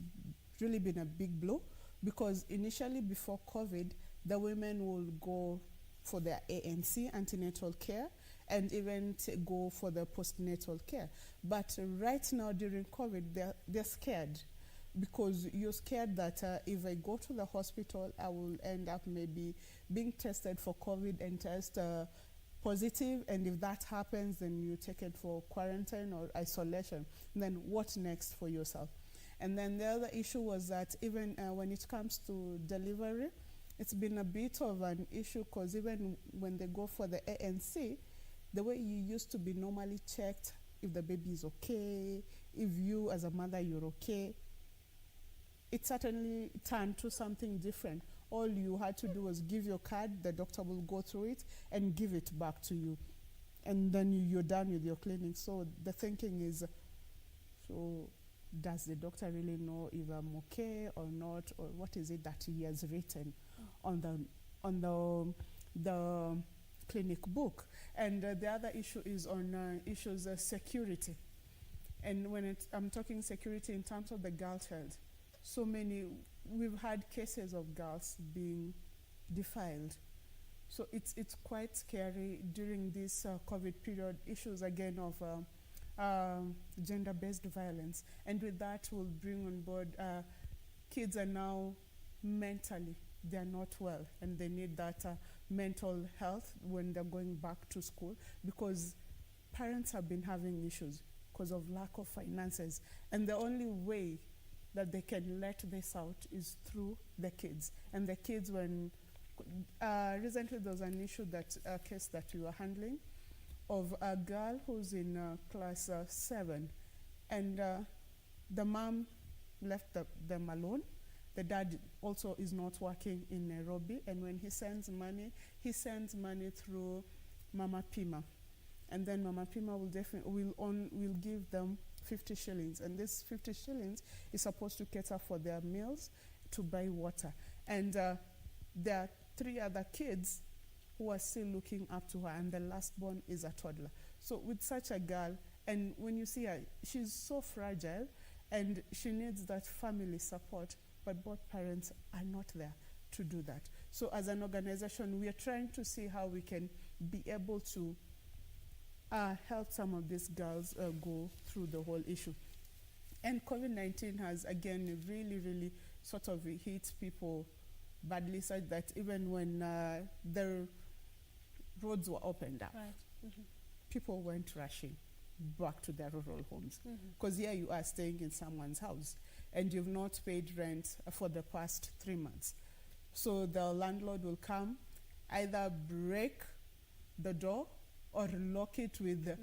really been a big blow, because initially before COVID, the women will go for their ANC, antenatal care, and even go for the postnatal care. But right now during COVID, they're scared, because you're scared that if I go to the hospital, I will end up maybe being tested for COVID and test positive, and if that happens, then you take it for quarantine or isolation. And then what next for yourself? And then the other issue was that even when it comes to delivery, it's been a bit of an issue, because even when they go for the ANC, the way you used to be normally checked if the baby is okay, if you as a mother you're okay, it certainly turned to something different. All you had to do was give your card, the doctor will go through it and give it back to you. And then you're done with your clinic. So the thinking is, so does the doctor really know if I'm okay or not, or what is it that he has written on the clinic book? And the other issue is on issues of security. And when I'm talking security in terms of the girl child, we've had cases of girls being defiled. So it's quite scary during this COVID period, issues again of gender-based violence. And with that, we'll bring on board kids are now mentally, they're not well, and they need that mental health when they're going back to school, because parents have been having issues because of lack of finances. And the only way that they can let this out is through the kids. And the kids, when recently there was an issue, a case that we were handling of a girl who's in class 7, and the mom left them alone. The dad also is not working in Nairobi, and when he sends money through Mama Pima. And then Mama Pima will give them 50 shillings. And this 50 shillings is supposed to cater for their meals, to buy water. And there are 3 other kids who are still looking up to her, and the last born is a toddler. So with such a girl, and when you see her, she's so fragile, and she needs that family support, but both parents are not there to do that. So as an organization, we are trying to see how we can be able to help some of these girls go through the whole issue. And COVID-19 has, again, really, really sort of hit people badly, such that even when the roads were opened up, people went rushing back to their rural homes. Because here you are staying in someone's house, and you've not paid rent for the past 3 months. So the landlord will come, either break the door or lock it with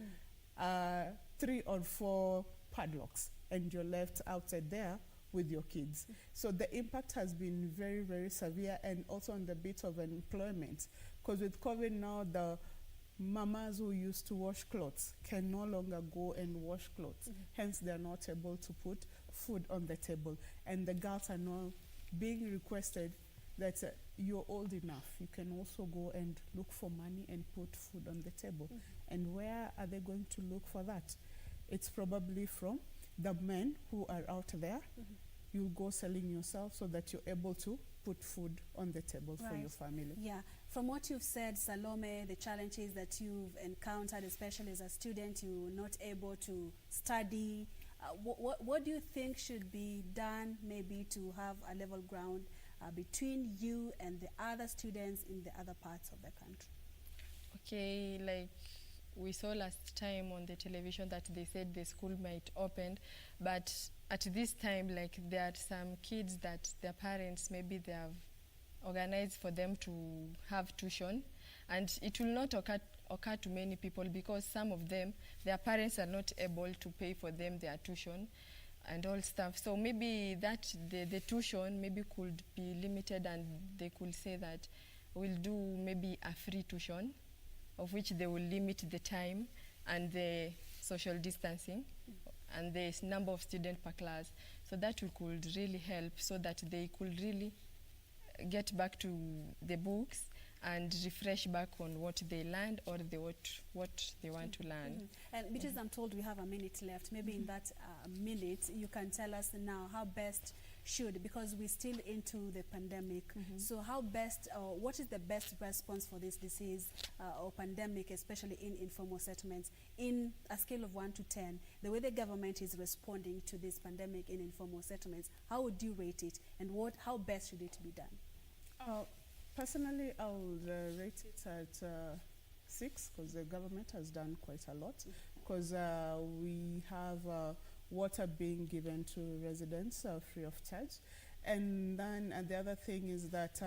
3 or 4 padlocks, and you're left outside there with your kids. So the impact has been very, very severe, and also on the bit of employment. Because with COVID now, the mamas who used to wash clothes can no longer go and wash clothes. Hence, they're not able to put food on the table. And the girls are now being requested that you're old enough, you can also go and look for money and put food on the table. And where are they going to look for that? It's probably from the men who are out there. You'll go selling yourself so that you're able to put food on the table for your family. Yeah. From what you've said, Salome, the challenges that you've encountered, especially as a student, you were not able to study. What do you think should be done maybe to have a level ground between you and the other students in the other parts of the country? Okay, like we saw last time on the television that they said the school might open, but at this time, like, there are some kids that their parents, maybe they have organized for them to have tuition, and it will not occur to many people, because some of them, their parents are not able to pay for them their tuition and all stuff. So maybe that the tuition maybe could be limited, and they could say that we'll do maybe a free tuition, of which they will limit the time and the social distancing and the number of students per class. So that could really help, so that they could really get back to the books and refresh back on what they learned, or what they want to learn. And because I'm told we have a minute left, maybe in that minute you can tell us now how best should, because we're still into the pandemic, so how best, what is the best response for this disease or pandemic, especially in informal settlements, in a scale of 1 to 10, the way the government is responding to this pandemic in informal settlements? How would you rate it, and how best should it be done? Personally, I would rate it at 6, because the government has done quite a lot, because we have water being given to residents free of charge. And then the other thing is that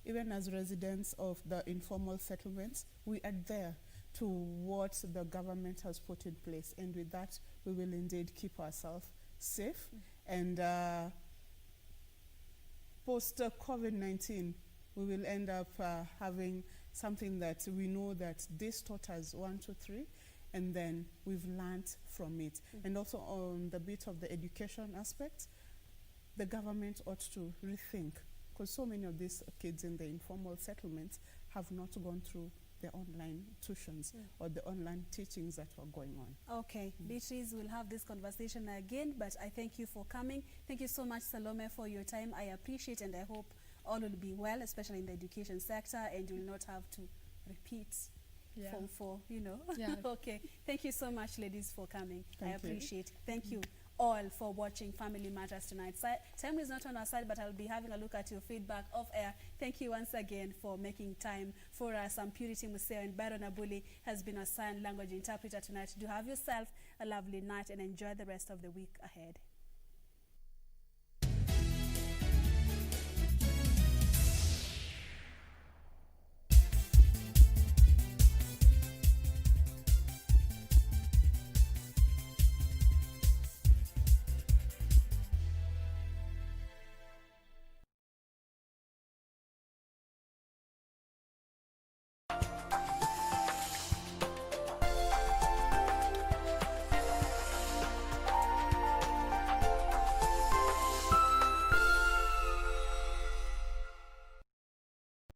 even as residents of the informal settlements, we are there to what the government has put in place. And with that, we will indeed keep ourselves safe and post COVID-19, we will end up having something that we know that this taught us 1, 2, 3, and then we've learned from it. And also on the bit of the education aspect, the government ought to rethink, because so many of these kids in the informal settlements have not gone through the online tuitions or the online teachings that were going on. Okay, Beatrice, we'll have this conversation again, but I thank you for coming. Thank you so much, Salome, for your time. I appreciate and I hope all will be well, especially in the education sector, and you will not have to repeat for you know. Yeah. Okay, thank you so much, ladies, for coming. I Thank you. appreciate it. Thank you all for watching Family Matters tonight. Time is not on our side, but I'll be having a look at your feedback off air. Thank you once again for making time for us. I'm Purity Museo, and Byron Abuli has been a sign language interpreter tonight. Do have yourself a lovely night and enjoy the rest of the week ahead.